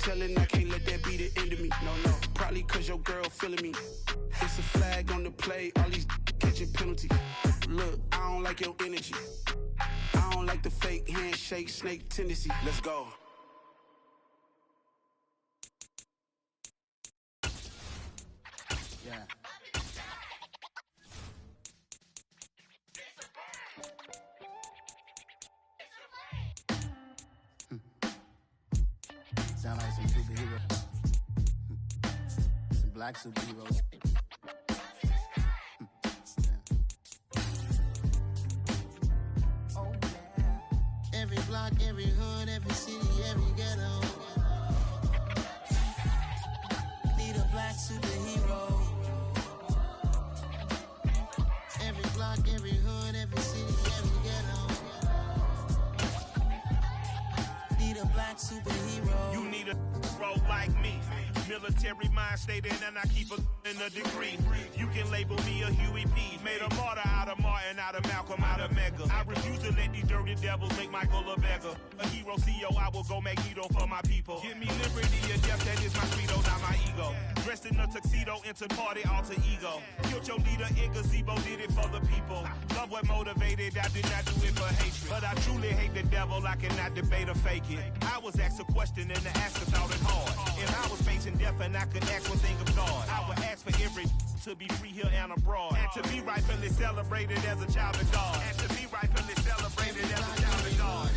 telling I can't let that be the end of me. No, probably cause your girl feeling me. It's a flag on the play, all these catching penalties. Look, I don't like your energy. I don't like the fake handshake, snake tendency. Let's go. Yeah. Sound like some superheroes. Some black superheroes. Oh yeah. Every block, every hood, every city, every ghetto. Need a black superhero. Every block, every hood, every city, every ghetto. Need a black superhero. You need a bro like me. Military mind state and I keep in a degree. You can label me a Huey P. Made a martyr out of Martin, out of Malcolm, out of Mega. I refuse to let these dirty devils make Michael a beggar. A hero CEO, I will go Magneto for my people. Give me liberty or death, that is my credo, not my ego. Dressed in a tuxedo, into party alter ego. Killed your leader in gazebo, did it for the people. Love what motivated, I did not do it for hatred. But I truly hate the devil, I cannot debate or fake it. I was asked a question and the asker thought it hard. If I was facing death and I could ask one thing of God, I would ask for every to be free here and abroad, and to be rightfully celebrated as a child of God, and to be rightfully celebrated as a child of God.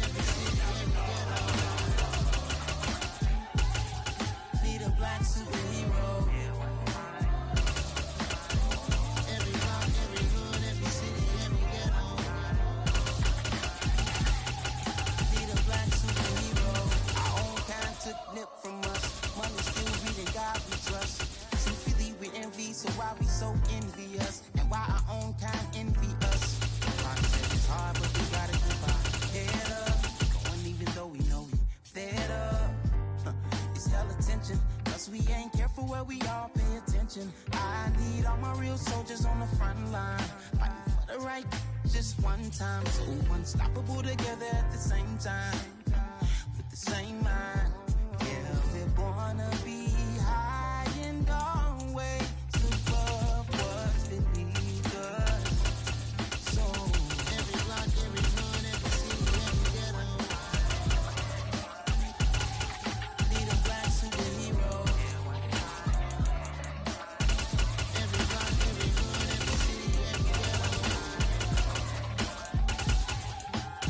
Need a black superhero. Every block, every hood, every city, every ghetto. Need a black superhero. Our own kind took nip from us. Money still reading God we trust. Truthfully we envy, so why we so envious? And why our own kind envy us? Concept is hard, but we gotta keep our head up. Going even though we know we fed up. It's hella tension, cause we ain't careful where we all pay attention. I need all my real soldiers on the front line, fighting for the right just one time. So unstoppable together at the same time, with the same mind. Yeah, we're born to be high and always above what's beneath us. So every block, every hood, every city, every ghetto. Need a black superhero. Every block, every hood, every city, every ghetto.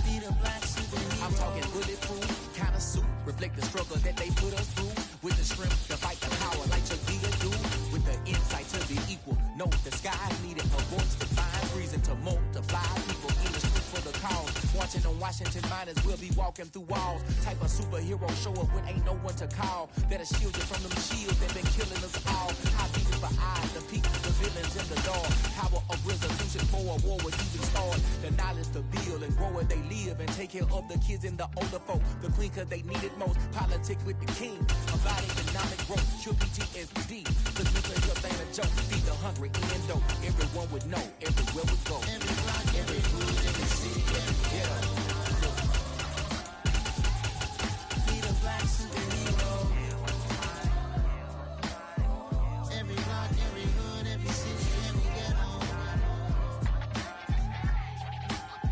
Need a black superhero. I'm talking bulletproof kind of suit, reflect the struggle that they put us through. With the strength to fight the power like Chuck do. With the insight to be equal. Know the sky's needed a voice to find reason to multiply people in the street for the cause. Watching on Washington miners, we'll be walking through walls. Type of superhero show up when ain't no one to call. That'll shield you from them shields that been killing us all. High beating for eyes, the people, the villains in the dark. Power of resolution for a war was even start. The knowledge to build and grow where they live and take care of the kids and the older folk. The queen cause they need it most. Politic with the king. About economic growth, cure PTSD. Cause mental health ain't a joke. Feed the hungry and dope. Everyone would know everywhere we go. Every block, every hood, every city, every ghetto. Need a black superhero. Every block, every hood, every city, every ghetto.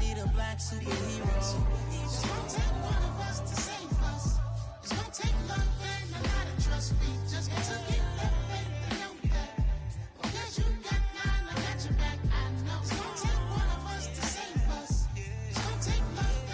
Need a black superhero. It's gonna take one of us to save us. It's gonna take love and a lot of trust. We just got to get that faith and know that. Because you got mine, I got your back. I know it's gonna take one of us to save us. It's gonna take love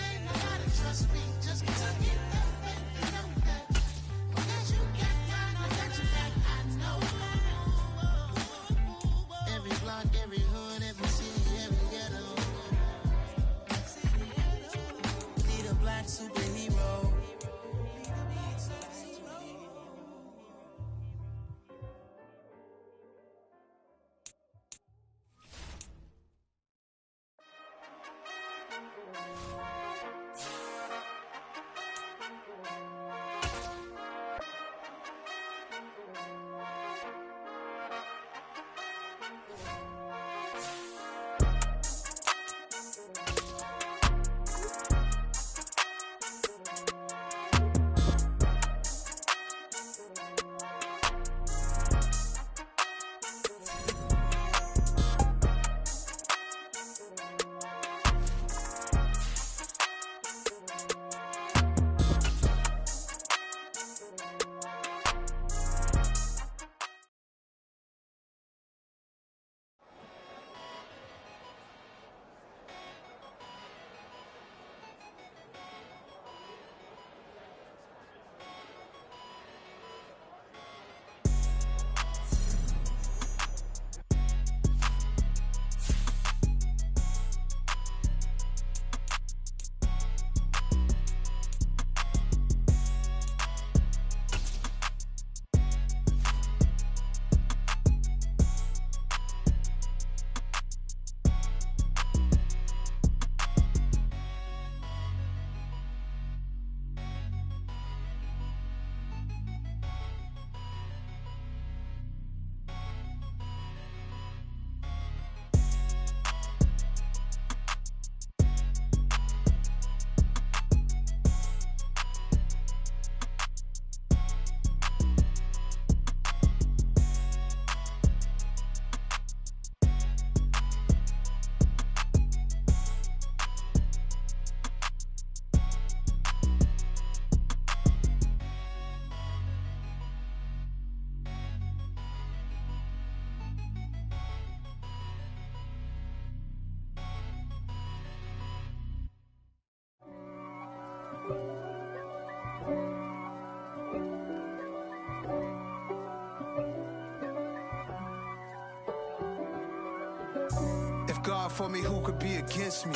God for me, who could be against me?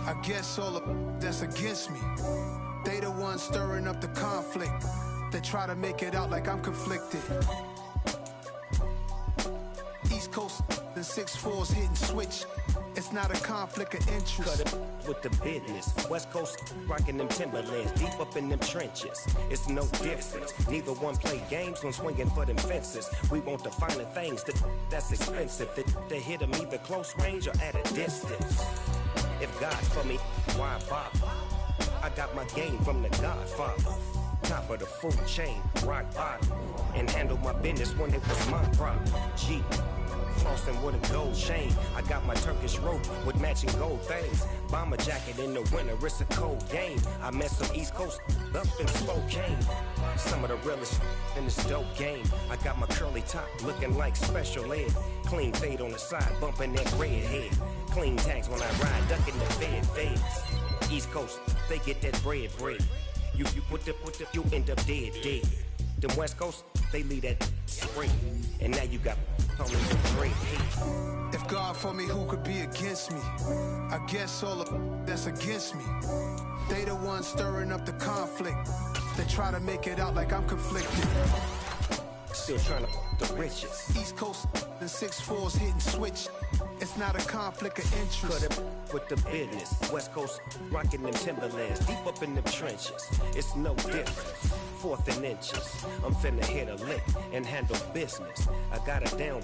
I guess all of that's against me. They the ones stirring up the conflict. They try to make it out like I'm conflicted. East Coast and 6'4's hitting switch. It's not a conflict of interest. Cut it with the business. West Coast rocking them Timberlands, deep up in them trenches. It's no difference. Neither one play games when swinging for them fences. We want the finer things that's expensive. That hit them either close range or at a distance. If God for me, why bother? I got my game from the Godfather. Top of the food chain, rock bottom. And handle my business when it was my problem. G. Flossing with a gold chain. I got my Turkish rope with matching gold things. Bomber jacket in the winter, it's a cold game. I met some East Coast up in Spokane. Some of the realest in this dope game. I got my curly top looking like special ed. Clean fade on the side, bumping that red head. Clean tags when I ride, ducking the feds. East Coast, they get that bread. You you end up dead. Them West Coast, they leave that spring. And now you got only the great hate. If God for me, who could be against me? I guess all of that's against me. They the ones stirring up the conflict. They try to make it out like I'm conflicted. Still trying to the riches. East Coast and 6'4's hitting switch. It's not a conflict of interest. Cut it with the business. West Coast rocking them Timberlands, deep up in them trenches. It's no difference. Fourth and inches. I'm finna hit a lick and handle business. I got her down,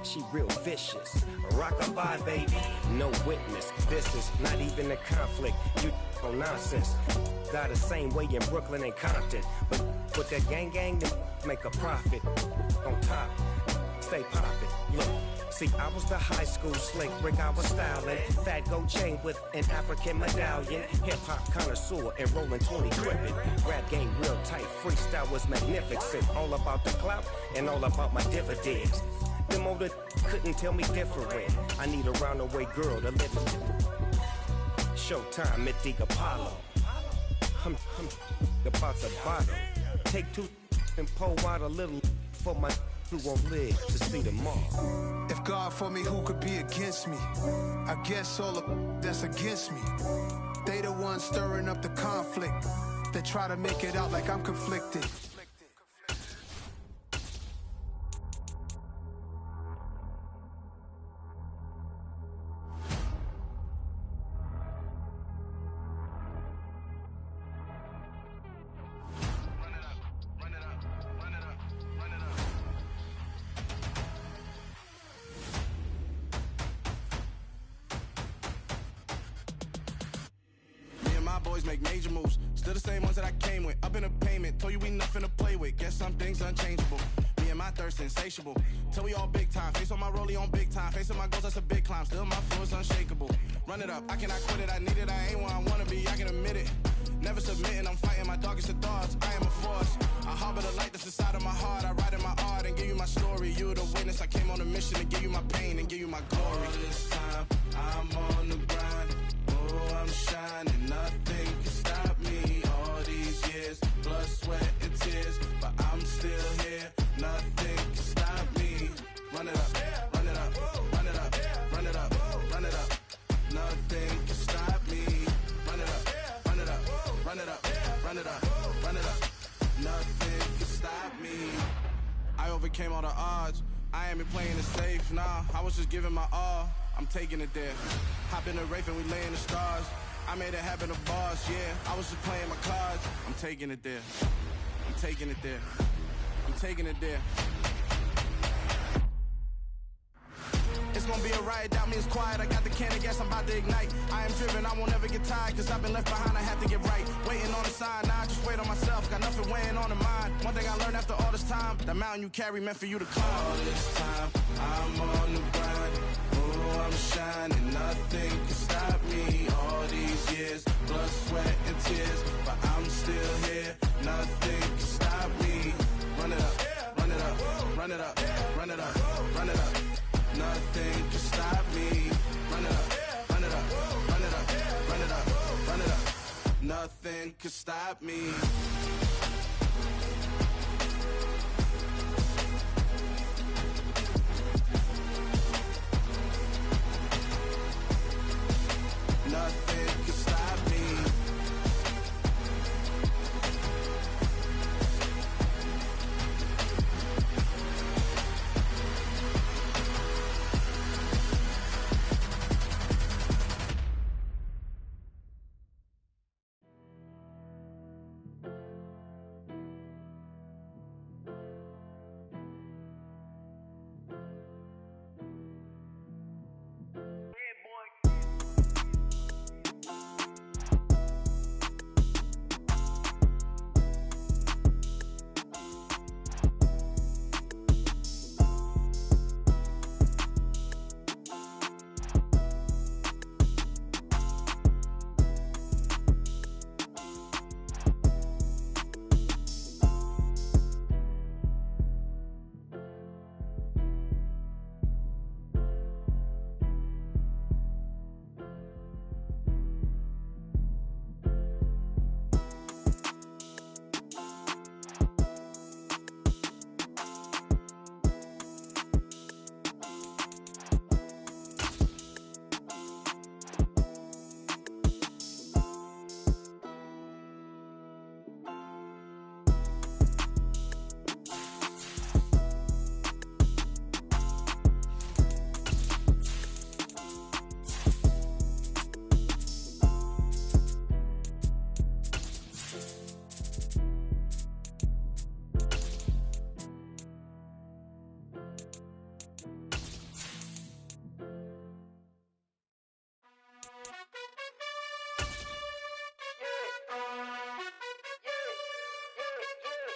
she real vicious. Rockabye, baby, no witness. This is not even a conflict. You on nonsense. Got the same way in Brooklyn and Compton. But with that gang, to make a profit. On top, stay poppin'. Look. See, I was the high school slick brick, I was styling. Fat gold chain with an African medallion. Hip-hop connoisseur and rolling 20 crippin'. Rap game real tight, freestyle was magnificent. All about the clout and all about my dividends. Them older couldn't tell me different. I need a roundaway girl to live with. Showtime at the Apollo. I'm about the bottom. Take two and pour out a little for my who won't live to see tomorrow. If God for me, who could be against me? I guess all of that's against me. They the ones stirring up the conflict. They try to make it out like I'm conflicted. Boys make major moves, still the same ones that I came with. Up in a payment, told you we nothing to play with. Guess some things unchangeable. Me and my thirst insatiable. Till we all big time. Face on my rollie on big time. Facing my goals, that's a big climb. Still my flow is unshakable. Run it up, I cannot quit it. I need it, I ain't where I wanna be. I can admit it. Never submitting, I'm fighting my darkest of thoughts. I am a force. I harbor the light that's inside of my heart. I write in my art and give you my story. You the witness. I came on a mission to give you my pain and give you my glory. All this time, I'm on the grind. Oh, I'm shining. Nothing can stop me. All these years, blood, sweat, and tears, but I'm still here. Nothing can stop me. Run it up, run it up, run it up, run it up, run it up. Nothing can stop me. Run it up, run it up, run it up, run it up, run it up. Nothing can stop me. I overcame all the odds. I ain't been playing it safe, nah. I was just giving my all. I'm taking it there. Hop in the Wraith and we lay in the stars. I made it happen to boss, yeah. I was just playing my cards. I'm taking it there. I'm taking it there. I'm taking it there. It's gonna be a riot, doubt me it's quiet. I got the can of gas, I'm about to ignite. I am driven, I won't ever get tired, cause I've been left behind, I have to get right. Waiting on the sign, now I just wait on myself. Got nothing weighing on the mind. One thing I learned after all this time, the mountain you carry meant for you to climb. All this time, I'm on the grind. Oh, I'm shining, nothing can stop me. All these years, blood, sweat, and tears, but I'm still here. Nothing can stop me. Run it up, run it up, run it up, run it up, run it up. Nothing can stop me. Run it up, run it up, run it up, run it up, run it up. Nothing can stop me.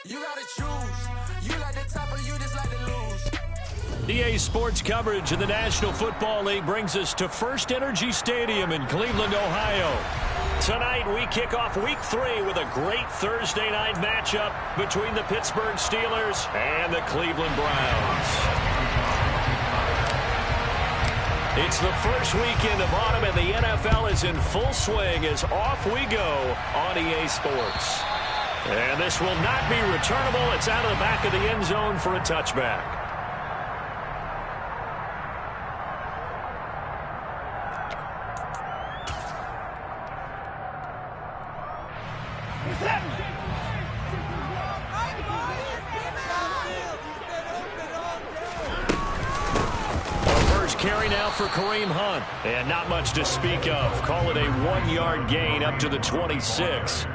You gotta choose. You like the top or you just like to lose. EA Sports coverage in the National Football League brings us to First Energy Stadium in Cleveland, Ohio. Tonight we kick off Week 3 with a great Thursday night matchup between the Pittsburgh Steelers and the Cleveland Browns. It's the first weekend of autumn and the NFL is in full swing as off we go on EA Sports. And this will not be returnable. It's out of the back of the end zone for a touchback. Carry now for Kareem Hunt. And not much to speak of. Call it a 1-yard gain up to the 26.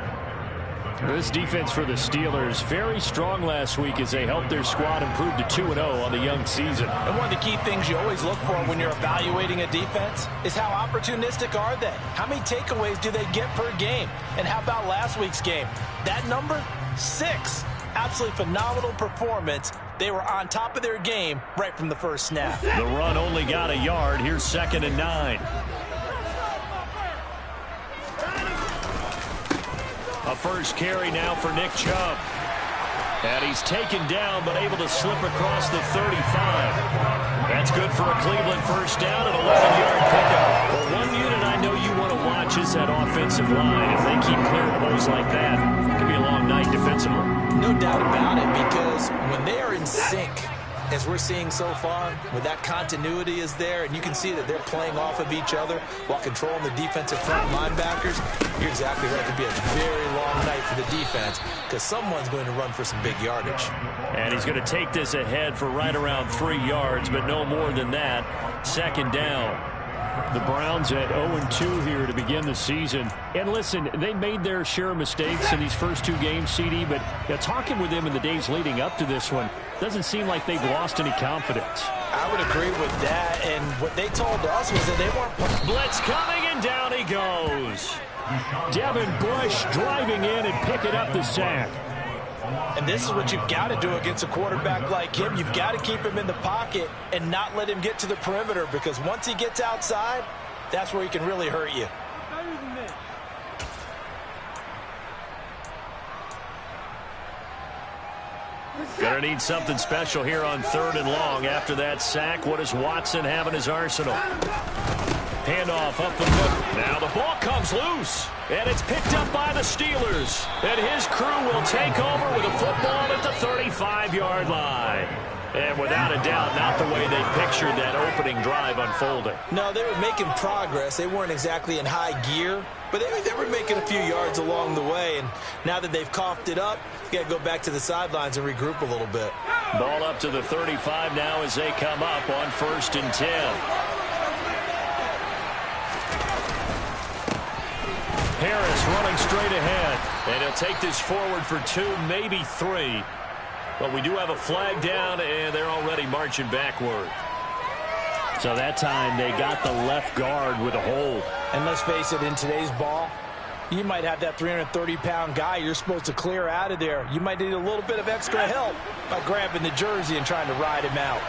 This defense for the Steelers, very strong last week as they helped their squad improve to 2-0 on the young season. And one of the key things you always look for when you're evaluating a defense is how opportunistic are they? How many takeaways do they get per game? And how about last week's game? That number? 6. Absolutely phenomenal performance. They were on top of their game right from the first snap. The run only got a yard. Here's 2nd and 9. A first carry now for Nick Chubb. And he's taken down but able to slip across the 35. That's good for a Cleveland first down and 11-yard pickup. Well, one unit I know you want to watch is that offensive line. If they keep clearing holes like that, it could be a long night defensively. No doubt about it, because when they are in sync, as we're seeing so far, when that continuity is there, and you can see that they're playing off of each other while controlling the defensive front linebackers, you're exactly right. It could be a very long night for the defense because someone's going to run for some big yardage. And he's going to take this ahead for right around 3 yards, but no more than that. 2nd down. The Browns at 0-2 here to begin the season. And listen, they made their share of mistakes in these first 2 games, CD, but talking with them in the days leading up to this one, doesn't seem like they've lost any confidence. I would agree with that, and what they told us was that they weren't... Blitz coming, and down he goes. Devin Bush driving in and picking up the sack. And this is what you've got to do against a quarterback like him. You've got to keep him in the pocket and not let him get to the perimeter, because once he gets outside, that's where he can really hurt you. Gonna need something special here on 3rd and long. After that sack, what does Watson have in his arsenal? Handoff up the middle. Now the ball comes loose, and it's picked up by the Steelers. And his crew will take over with a football at the 35-yard line. And without a doubt, not the way they pictured that opening drive unfolding. No, they were making progress. They weren't exactly in high gear, but they were making a few yards along the way. And now that they've coughed it up, you got to go back to the sidelines and regroup a little bit. Ball up to the 35 now as they come up on 1st and 10. Harris running straight ahead, and he'll take this forward for 2, maybe 3. But we do have a flag down, and they're already marching backward. So that time they got the left guard with a hold. And let's face it, in today's ball, you might have that 330-pound guy you're supposed to clear out of there. You might need a little bit of extra help by grabbing the jersey and trying to ride him out.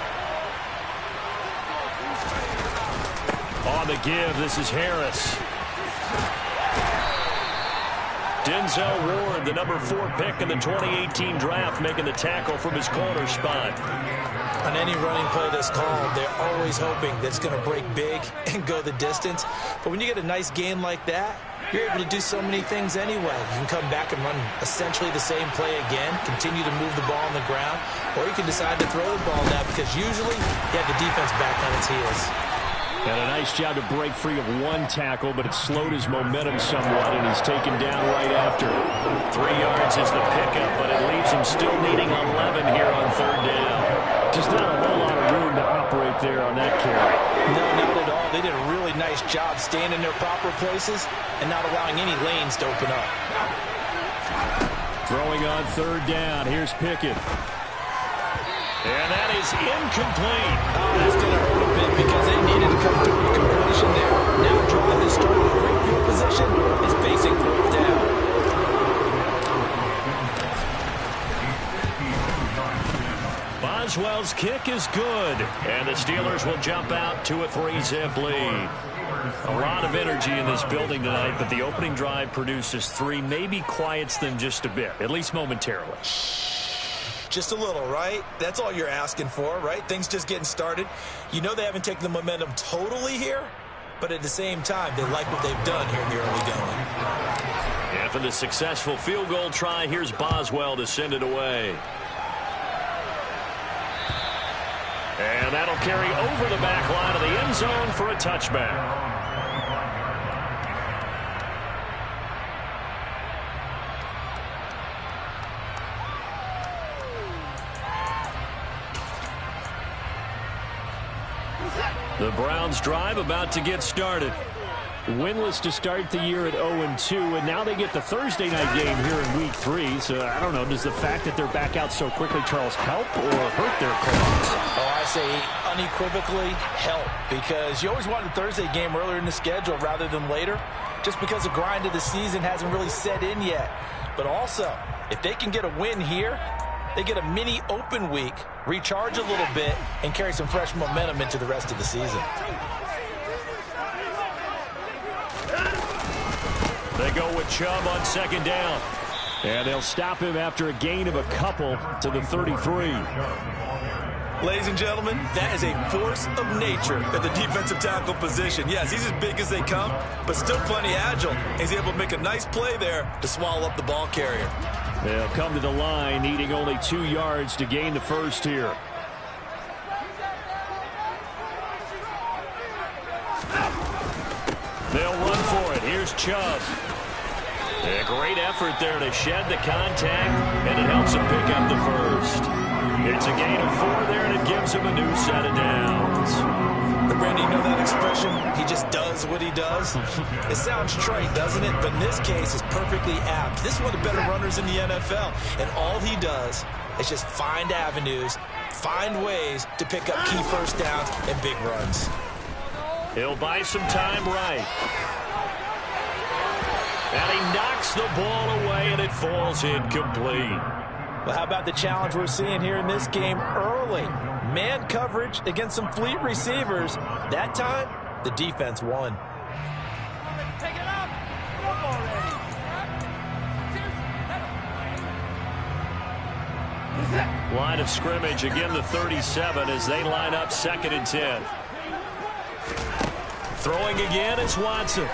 On the give, this is Harris. Denzel Ward, the number 4 pick in the 2018 draft, making the tackle from his corner spot. On any running play that's called, they're always hoping that it's going to break big and go the distance. But when you get a nice game like that, you're able to do so many things anyway. You can come back and run essentially the same play again, continue to move the ball on the ground, or you can decide to throw the ball now because usually you have the defense back on its heels. And a nice job to break free of 1 tackle, but it slowed his momentum somewhat, and he's taken down right after. 3 yards is the pickup, but it leaves him still needing 11 here on 3rd down. Just not a whole lot of room to operate there on that carry. No, not at all. They did a really nice job staying in their proper places and not allowing any lanes to open up. Throwing on 3rd down. Here's Pickett. And that is incomplete. Oh, that's going to hurt a bit because they needed to come through with completion there. Now drive is starting with great field position is facing 4th down. Boswell's kick is good, and the Steelers will jump out to a 3-zip lead. A lot of energy in this building tonight, but the opening drive produces 3, maybe quiets them just a bit, at least momentarily. Just a little, right? That's all you're asking for, right? Things just getting started. You know they haven't taken the momentum totally here, but at the same time, they like what they've done here in the early going. After the successful field goal try, here's Boswell to send it away. And that'll carry over the back line of the end zone for a touchback. The Browns drive about to get started. Winless to start the year at 0-2, and now they get the Thursday night game here in Week 3. So, I don't know, does the fact that they're back out so quickly, Charles, help or hurt their cause? Oh, I say unequivocally help, because you always want a Thursday game earlier in the schedule rather than later, just because the grind of the season hasn't really set in yet. But also, if they can get a win here, they get a mini open week, recharge a little bit, and carry some fresh momentum into the rest of the season. They go with Chubb on second down. And they'll stop him after a gain of a couple to the 33. Ladies and gentlemen, that is a force of nature at the defensive tackle position. Yes, he's as big as they come, but still plenty agile. He's able to make a nice play there to swallow up the ball carrier. They'll come to the line, needing only 2 yards to gain the first here. They'll run for it. Here's Chubb. A great effort there to shed the contact, and it helps him pick up the first. It's a gain of 4 there, and it gives him a new set of downs. Randy, you know that expression? He just does what he does? It sounds trite, doesn't it? But in this case, it's perfectly apt. This is one of the better runners in the NFL, and all he does is just find avenues, find ways to pick up key first downs and big runs. He'll buy some time right. And he knocks the ball away, and it falls incomplete. Well, how about the challenge we're seeing here in this game early? Man coverage against some fleet receivers. That time, the defense won. Take it up. Line of scrimmage, again the 37 as they line up 2nd and 10. Throwing again is Watson.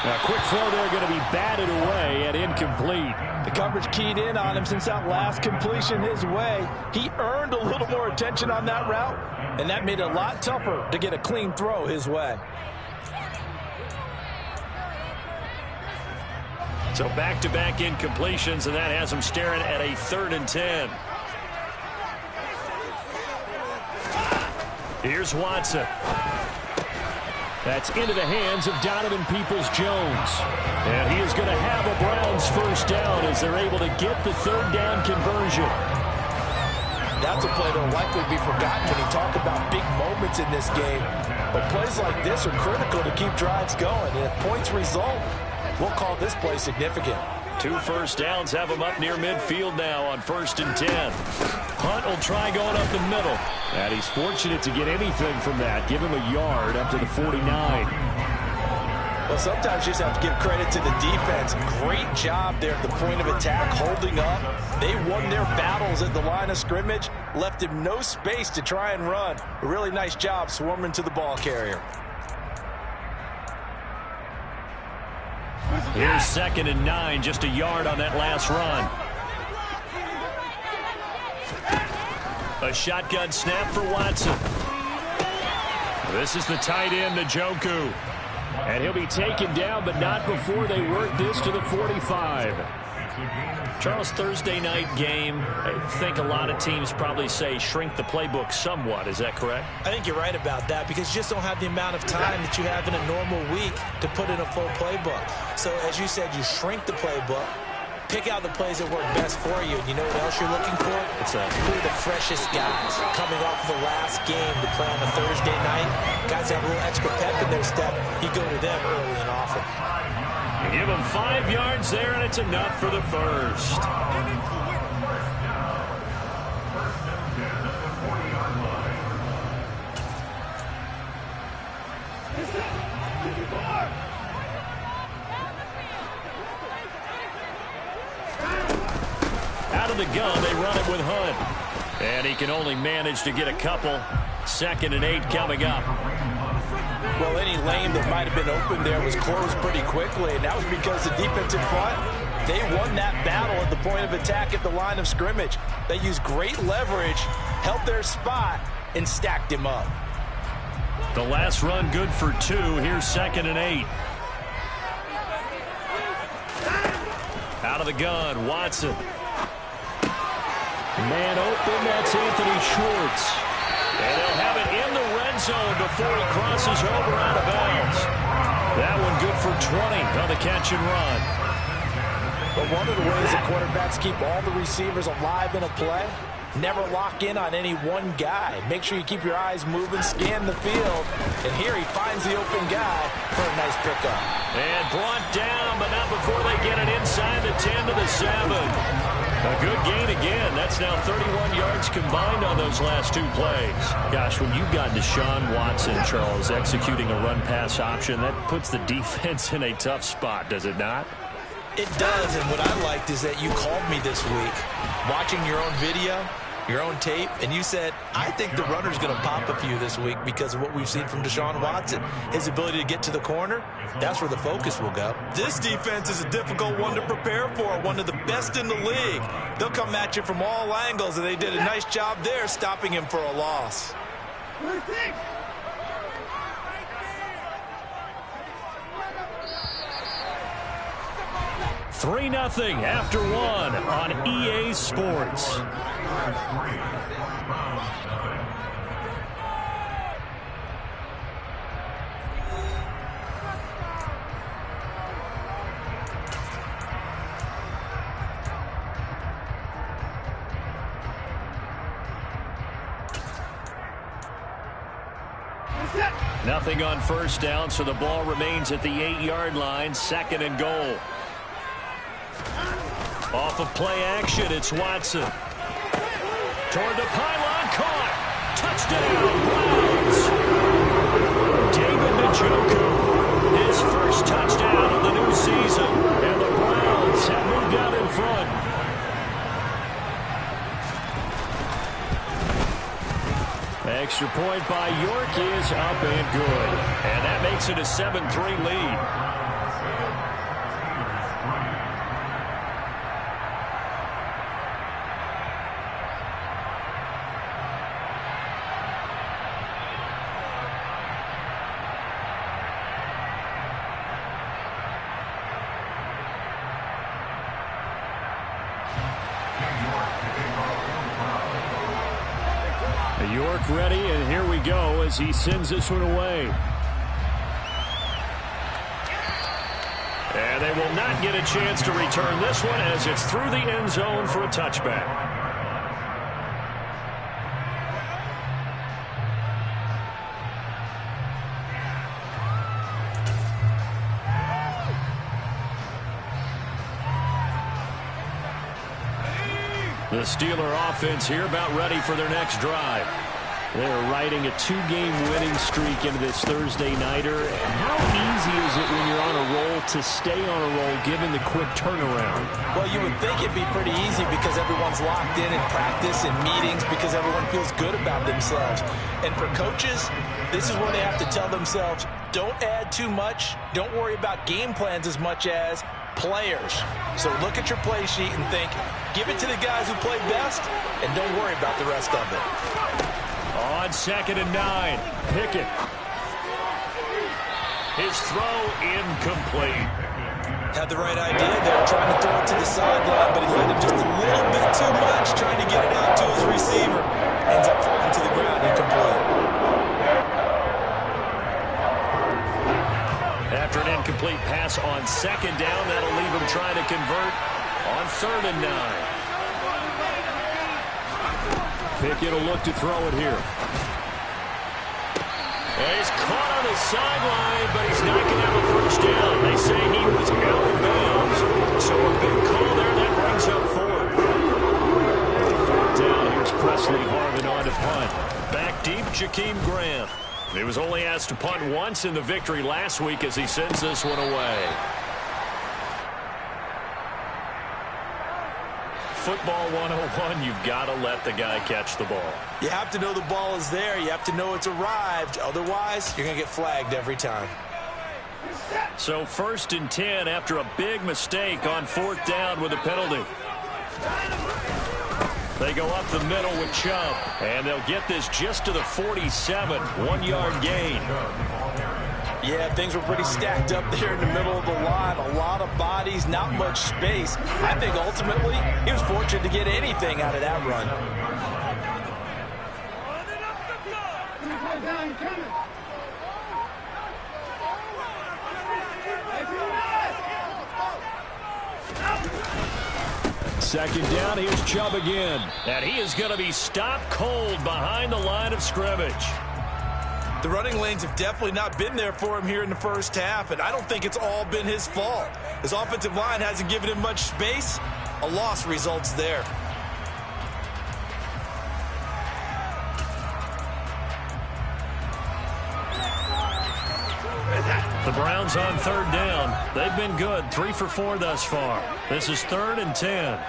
A quick throw there, going to be batted away and incomplete. The coverage keyed in on him since that last completion his way. He earned a little more attention on that route, and that made it a lot tougher to get a clean throw his way. So back-to-back incompletions, and that has him staring at a 3rd and 10. Here's Watson. That's into the hands of Donovan Peoples-Jones. And he is going to have a Browns first down as they're able to get the 3rd down conversion. That's a play that will likely be forgotten when you talk about big moments in this game. But plays like this are critical to keep drives going. And if points result, we'll call this play significant. 2 first downs have him up near midfield now on 1st and 10. Hunt will try going up the middle. And he's fortunate to get anything from that. Give him a yard up to the 49. Well, sometimes you just have to give credit to the defense. Great job there at the point of attack, holding up. They won their battles at the line of scrimmage, left him no space to try and run. A really nice job swarming to the ball carrier. Here's 2nd and 9, just a yard on that last run. A shotgun snap for Watson. This is the tight end, Njoku. And he'll be taken down, but not before they work this to the 45. Charles, Thursday night game, I think a lot of teams probably say shrink the playbook somewhat. Is that correct? I think you're right about that because you just don't have the amount of time that you have in a normal week to put in a full playbook. So, as you said, you shrink the playbook, pick out the plays that work best for you. And you know what else you're looking for? Who are the freshest guys coming off the last game to play on a Thursday night? Guys have a little extra pep in their step. You go to them early and often. Give him 5 yards there, and it's enough for the first. gun, they run it with Hunt. And he can only manage to get a couple. 2nd and 8 coming up. Well, any lane that might have been open there was closed pretty quickly, and that was because the defense in front, they won that battle at the point of attack at the line of scrimmage. They used great leverage, held their spot, and stacked him up. The last run good for 2. Here's 2nd and 8. Out of the gun, Watson. Man open, that's Anthony Schwartz. And they'll have it in the red zone before he crosses over out of bounds. That one good for 20 on the catch and run. But one of the ways that quarterbacks keep all the receivers alive in a play, never lock in on any one guy. Make sure you keep your eyes moving, scan the field. And here he finds the open guy for a nice pickup. And brought down, but not before they get it inside the 10 to the 7. A good gain again. That's now 31 yards combined on those last 2 plays. Gosh, when you've got Deshaun Watson, Charles, executing a run-pass option, that puts the defense in a tough spot, does it not? It does, and what I liked is that you called me this week, watching your own video, your own tape, and you said, I think the runner's going to pop a few this week because of what we've seen from Deshaun Watson. His ability to get to the corner, that's where the focus will go. This defense is a difficult one to prepare for, one of the best in the league. They'll come at you from all angles, and they did a nice job there stopping him for a loss. 3-0 after 1 on EA Sports. Nothing on first down, so the ball remains at the 8-yard line. 2nd and goal. Off of play action, it's Watson. Toward the pylon, caught. Touchdown, Browns. David Njoku, his first touchdown of the new season. And the Browns have moved out in front. Extra point by York is up and good. And that makes it a 7-3 lead. York ready, and here we go as he sends this one away. And they will not get a chance to return this one as it's through the end zone for a touchback. The Steeler offense here about ready for their next drive. They're riding a 2-game winning streak into this Thursday nighter. How easy is it when you're on a roll to stay on a roll given the quick turnaround? Well, you would think it'd be pretty easy because everyone's locked in practice and meetings because everyone feels good about themselves. And for coaches, this is where they have to tell themselves, don't add too much, don't worry about game plans as much as players. So look at your play sheet and think, give it to the guys who play best, and don't worry about the rest of it. On 2nd and 9, Pickett. His throw incomplete. Had the right idea there, trying to throw it to the sideline, but he let him just a little bit too much, trying to get it out to his receiver. Ends up falling to the ground incomplete. After an incomplete pass on 2nd down, that'll leave him trying to convert on 3rd and 9. Pickett will look to throw it here. And he's caught on the sideline, but he's not going to have a first down. They say he was out of bounds. So a big call there that brings up 4th. 4th down, here's Presley Harvin on to punt. Back deep, Jakeem Graham. He was only asked to punt once in the victory last week as he sends this one away. football 101, you've got to let the guy catch the ball. You have to know the ball is there. You have to know it's arrived. Otherwise, you're going to get flagged every time. So 1st and 10 after a big mistake on 4th down with a penalty. They go up the middle with Chubb, and they'll get this just to the 47, 1-yard gain. Yeah, things were pretty stacked up there in the middle of the line. A lot of bodies, not much space. I think ultimately he was fortunate to get anything out of that run. Second down, here's Chubb again. And he is going to be stopped cold behind the line of scrimmage. The running lanes have definitely not been there for him here in the first half, and I don't think it's all been his fault. His offensive line hasn't given him much space. A loss results there. The Browns on 3rd down. They've been good, 3 for 4 thus far. This is 3rd and 10.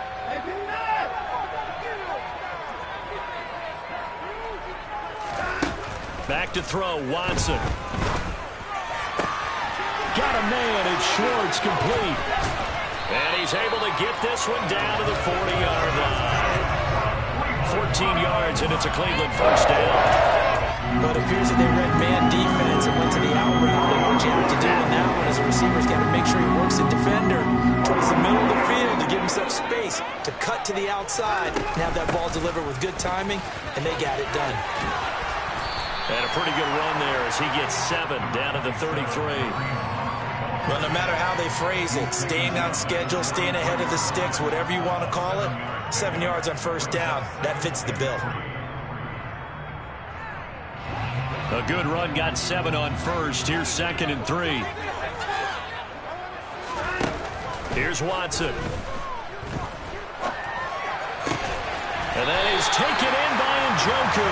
Back to throw, Watson. Got a man, it's Schwartz, complete. And he's able to get this one down to the 40-yard line. 14 yards, and it's a Cleveland first down. But it appears that they read man defense and went to the out route. And what you have to do in that one is a receiver's got to make sure he works the defender towards the middle of the field to give himself space to cut to the outside and have that ball delivered with good timing, and they got it done. And a pretty good run there as he gets 7 down to the 33. Well, no matter how they phrase it, staying on schedule, staying ahead of the sticks, whatever you want to call it, 7 yards on first down, that fits the bill. A good run, got 7 on first. Here's 2nd and 3. Here's Watson. And that is taken in by Njoku.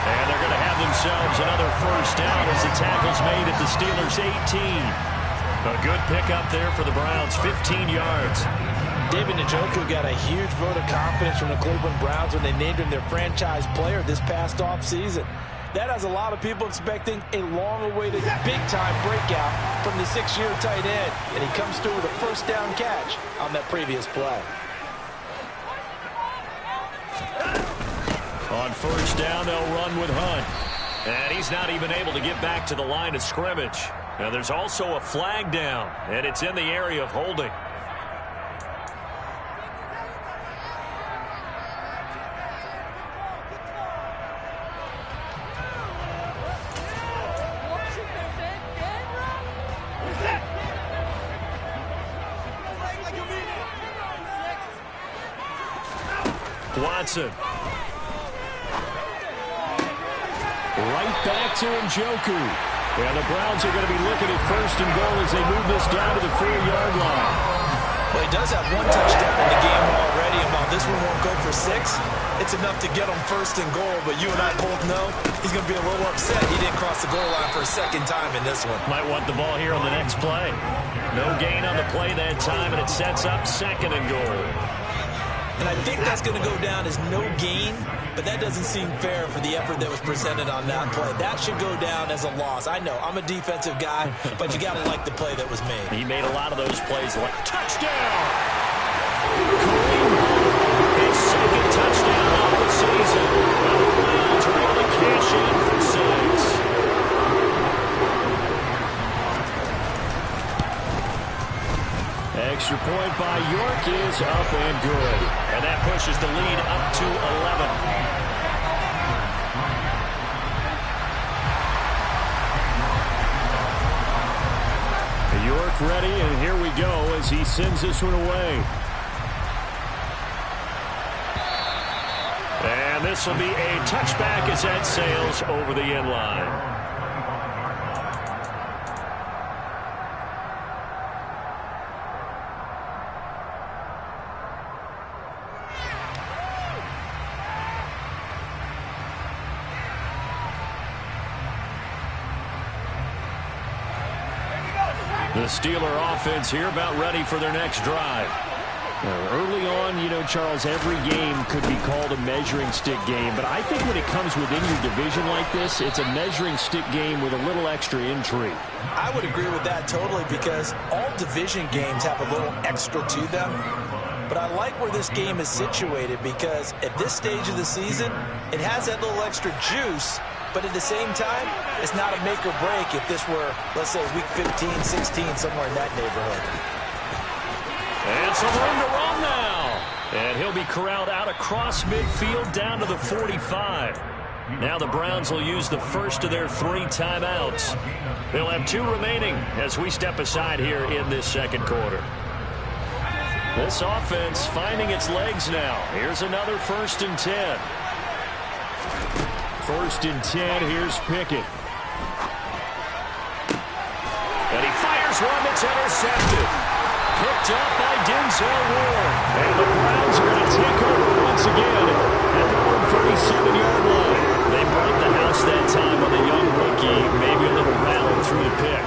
And they're going to have themselves another first down as the tackle's made at the Steelers' 18. A good pickup there for the Browns, 15 yards. David Njoku got a huge vote of confidence from the Cleveland Browns when they named him their franchise player this past offseason. That has a lot of people expecting a long-awaited, big-time breakout from the 6-year tight end. And he comes through with a first down catch on that previous play. On first down, they'll run with Hunt. And he's not even able to get back to the line of scrimmage. Now, there's also a flag down, and it's in the area of holding. Watson. Right back to Njoku. And the Browns are going to be looking at 1st and goal as they move this down to the 4-yard line. Well, he does have 1 touchdown in the game already, and while this one won't go for 6, it's enough to get him 1st and goal. But you and I both know he's going to be a little upset he didn't cross the goal line for a 2nd time in this one. Might want the ball here on the next play. No gain on the play that time, and it sets up 2nd and goal. And I think that's going to go down as no gain, but that doesn't seem fair for the effort that was presented on that play. That should go down as a loss. I know, I'm a defensive guy, but you got to like the play that was made. He made a lot of those plays like touchdown! His 2nd touchdown of the season. The Browns are able to cash in for 6. Extra point by York is up and good. And that pushes the lead up to 11. York ready, and here we go as he sends this one away. And this will be a touchback as that sails over the end line. The Steeler offense here about ready for their next drive. Early on one, you know, Charles, every game could be called a measuring stick game, but I think when it comes within your division like this, it's a measuring stick game with a little extra intrigue. I would agree with that totally because all division games have a little extra to them. But I like where this game is situated because at this stage of the season, it has that little extra juice, but at the same time, it's not a make or break if this were, let's say, week 15, 16, somewhere in that neighborhood. And some room to run now. And he'll be corralled out across midfield down to the 45. Now the Browns will use the first of their 3 timeouts. They'll have 2 remaining as we step aside here in this second quarter. This offense finding its legs now. Here's another 1st and 10. 1st and 10, here's Pickett. And he fires one that's intercepted. Picked up by Dsrl. And the Browns are going to take over once again at their own 37-yard line. They brought the house that time on the young rookie, maybe a little rattled through the pick.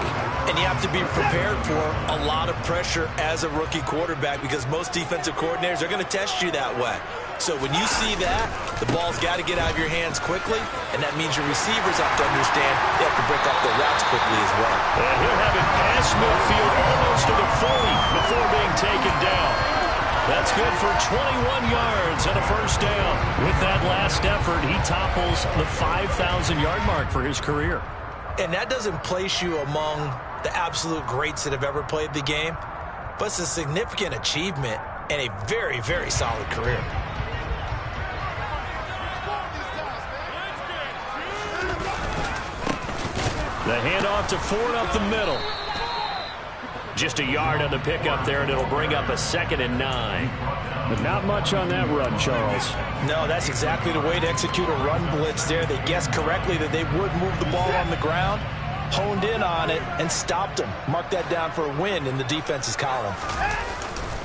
And you have to be prepared for a lot of pressure as a rookie quarterback because most defensive coordinators are going to test you that way. So when you see that, the ball's got to get out of your hands quickly, and that means your receivers have to understand they have to break up their routes quickly as well. And he'll have it past midfield almost to the 40 before being taken down. That's good for 21 yards and a 1st down. With that last effort, he topples the 5,000-yard mark for his career. And that doesn't place you among the absolute greats that have ever played the game, but it's a significant achievement and a very, very solid career. The handoff to Ford up the middle. Just a yard on the pickup there, and it'll bring up a 2nd and 9. But not much on that run, Charles. No, that's exactly the way to execute a run blitz there. They guessed correctly that they would move the ball on the ground, honed in on it, and stopped them. Mark that down for a win in the defense's column.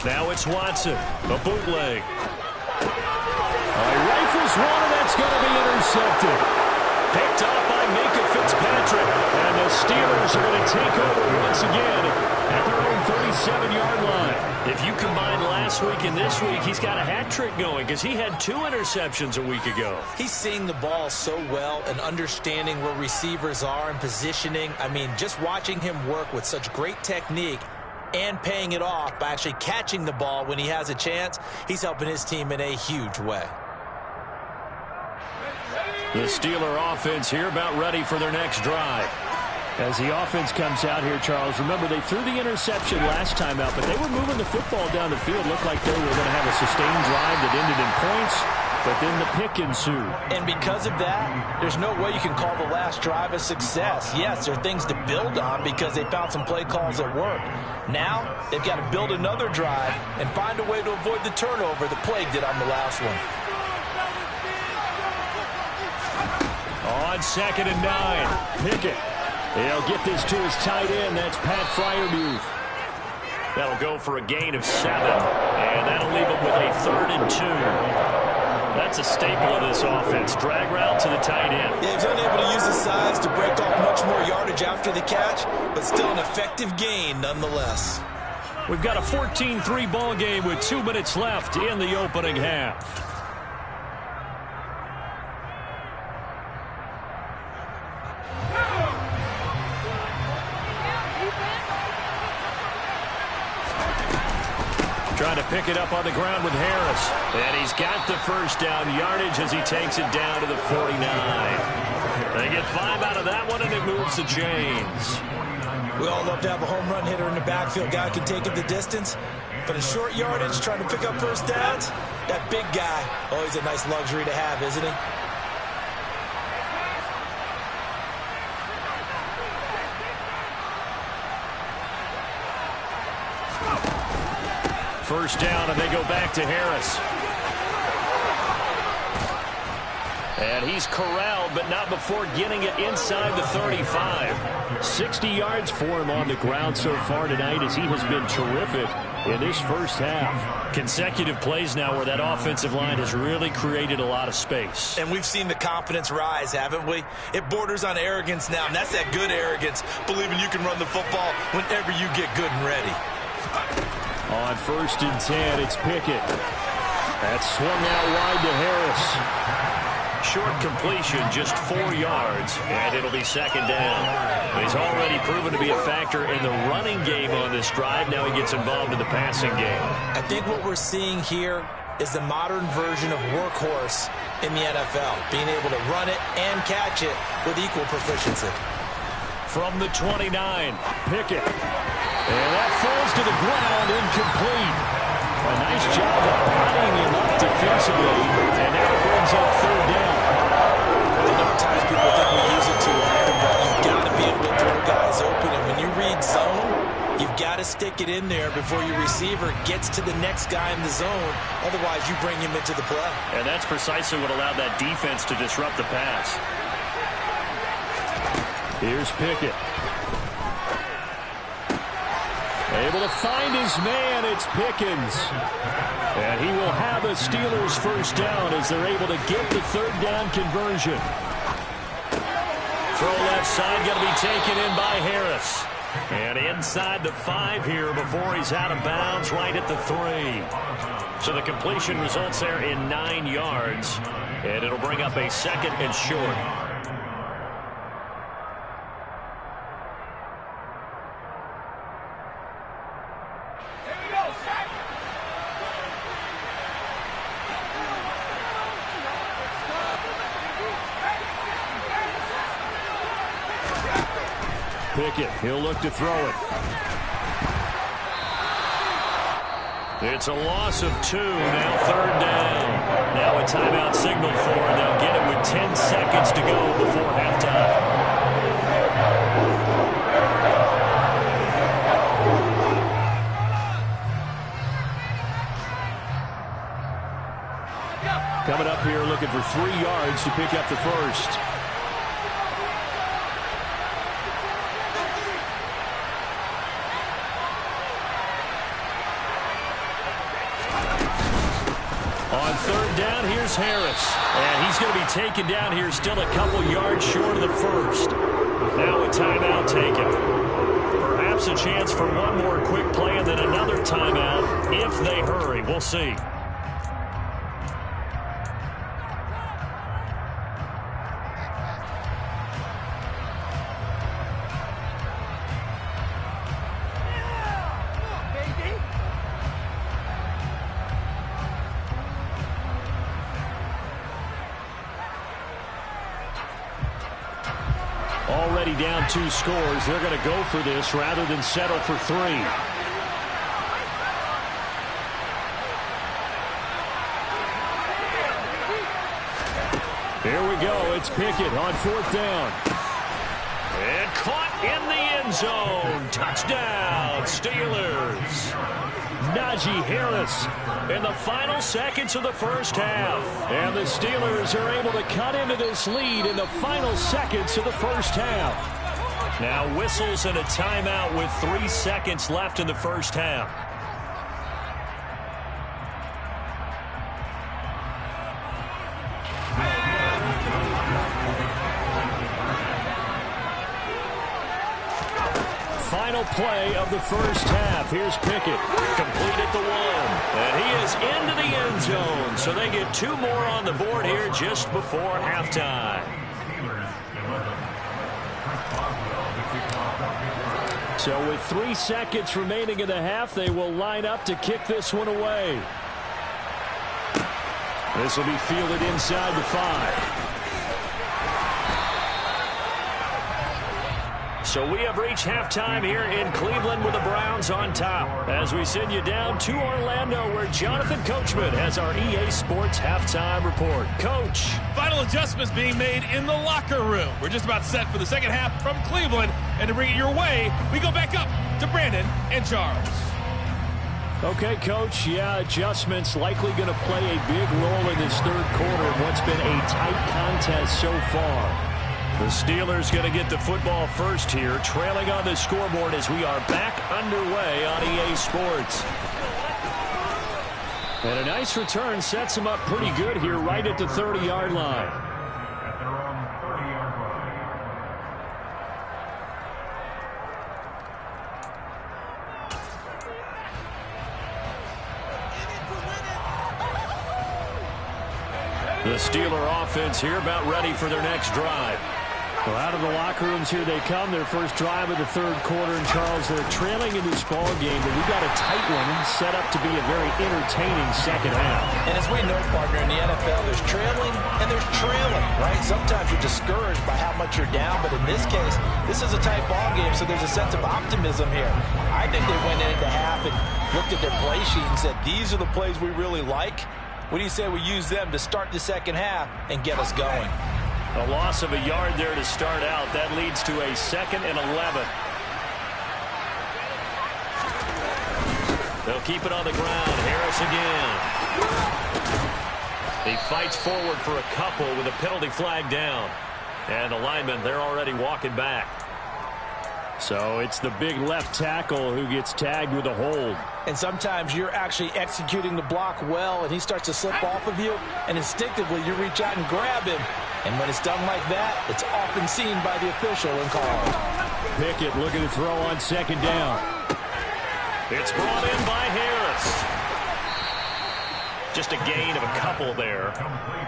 Now it's Watson, a bootleg. Rifles one, and that's going to be intercepted. Picked up by Minka Fitzpatrick. And the Steelers are going to take over once again at their own 37-yard line. If you combine last week and this week, he's got a hat trick going because he had 2 interceptions a week ago. He's seeing the ball so well and understanding where receivers are and positioning. I mean, just watching him work with such great technique and paying it off by actually catching the ball when he has a chance, he's helping his team in a huge way. The Steeler offense here about ready for their next drive. As the offense comes out here, Charles, remember they threw the interception last time out, but they were moving the football down the field. Looked like they were going to have a sustained drive that ended in points, but then the pick ensued. And because of that, there's no way you can call the last drive a success. Yes, there are things to build on because they found some play calls that work. Now, they've got to build another drive and find a way to avoid the turnover that plagued it on the last one. On 2nd and 9, Pickett. He'll get this to his tight end. That's Pat Freiermuth. That'll go for a gain of 7, and that'll leave him with a 3rd and 2. That's a staple of this offense. Drag route to the tight end. Yeah, he's unable to use his size to break off much more yardage after the catch, but still an effective gain nonetheless. We've got a 14-3 ball game with 2 minutes left in the opening half. Trying to pick it up on the ground with Harris. And he's got the 1st down yardage as he takes it down to the 49. They get 5 out of that one, and it moves the chains. We all love to have a home run hitter in the backfield. Guy can take it the distance. But in short yardage, trying to pick up 1st downs, that big guy, always a nice luxury to have, isn't he? 1st down, and they go back to Harris. And he's corralled, but not before getting it inside the 35. 60 yards for him on the ground so far tonight as he has been terrific in this 1st half. Consecutive plays now where that offensive line has really created a lot of space. And we've seen the confidence rise, haven't we? It borders on arrogance now, and that's that good arrogance, believing you can run the football whenever you get good and ready. On 1st and 10, it's Pickett. That's swung out wide to Harris. Short completion, just 4 yards, and it'll be second down. He's already proven to be a factor in the running game on this drive. Now he gets involved in the passing game. I think what we're seeing here is the modern version of workhorse in the NFL, being able to run it and catch it with equal proficiency. From the 29, Pickett. And that falls to the ground, incomplete. A nice job of potting him up defensively, and now it brings up third down. I know at times people think we use it too often, but you've got to be able to throw guys open. And when you read zone, you've got to stick it in there before your receiver gets to the next guy in the zone. Otherwise, you bring him into the play. And that's precisely what allowed that defense to disrupt the pass. Here's Pickett. Able to find his man. It's Pickens. And he will have a Steelers first down as they're able to get the third down conversion. Throw left side, going to be taken in by Harris. And inside the 5 here before he's out of bounds, right at the 3. So the completion results there in 9 yards. And it'll bring up a second and short. Pickett, he'll look to throw it. It's a loss of 2, now third down. Now a timeout signal for him. They'll get it with 10 seconds to go before halftime. Coming up here looking for 3 yards to pick up the first. On third down, here's Harris. And he's going to be taken down here still a couple yards short of the first. Now a timeout taken. Perhaps a chance for one more quick play and then another timeout if they hurry. We'll see. Already down 2 scores. They're going to go for this rather than settle for 3. Here we go. It's Pickett on 4th down. And caught in the end zone. Touchdown, Steelers. Najee Harris in the final seconds of the first half. And the Steelers are able to cut into this lead in the final seconds of the first half. Now whistles and a timeout with 3 seconds left in the first half. Final play of the first half. Here's Pickett. Complete at the 1. And he is into the end zone. So they get 2 more on the board here just before halftime. So with 3 seconds remaining in the half, they will line up to kick this one away. This will be fielded inside the 5. So we have reached halftime here in Cleveland with the Browns on top. As we send you down to Orlando where Jonathan Coachman has our EA Sports halftime report. Coach. Final adjustments being made in the locker room. We're just about set for the second half from Cleveland. And to bring it your way, we go back up to Brandon and Charles. Okay, Coach. Yeah, adjustments likely going to play a big role in this third quarter in what's been a tight contest so far. The Steelers going to get the football first here, trailing on the scoreboard as we are back underway on EA Sports. And a nice return sets them up pretty good here right at the 30-yard line. The Steeler offense here about ready for their next drive. Well, out of the locker rooms here they come. Their first drive of the third quarter. And, Charles, they're trailing in this ball game, but we got a tight one set up to be a very entertaining second half. And as we know, partner, in the NFL, there's trailing and there's trailing, right? Sometimes you're discouraged by how much you're down, but in this case, this is a tight ball game, so there's a sense of optimism here. I think they went into half and looked at their play sheet and said, these are the plays we really like. What do you say we use them to start the second half and get us going? A loss of a yard there to start out. That leads to a 2nd and 11. They'll keep it on the ground. Harris again. He fights forward for a couple with a penalty flag down. And the linemen, they're already walking back. So it's the big left tackle who gets tagged with a hold. And sometimes you're actually executing the block well, and he starts to slip off of you, and instinctively you reach out and grab him. And when it's done like that, it's often seen by the official and called. Pickett looking to throw on second down. It's brought in by Harris. Just a gain of a couple there.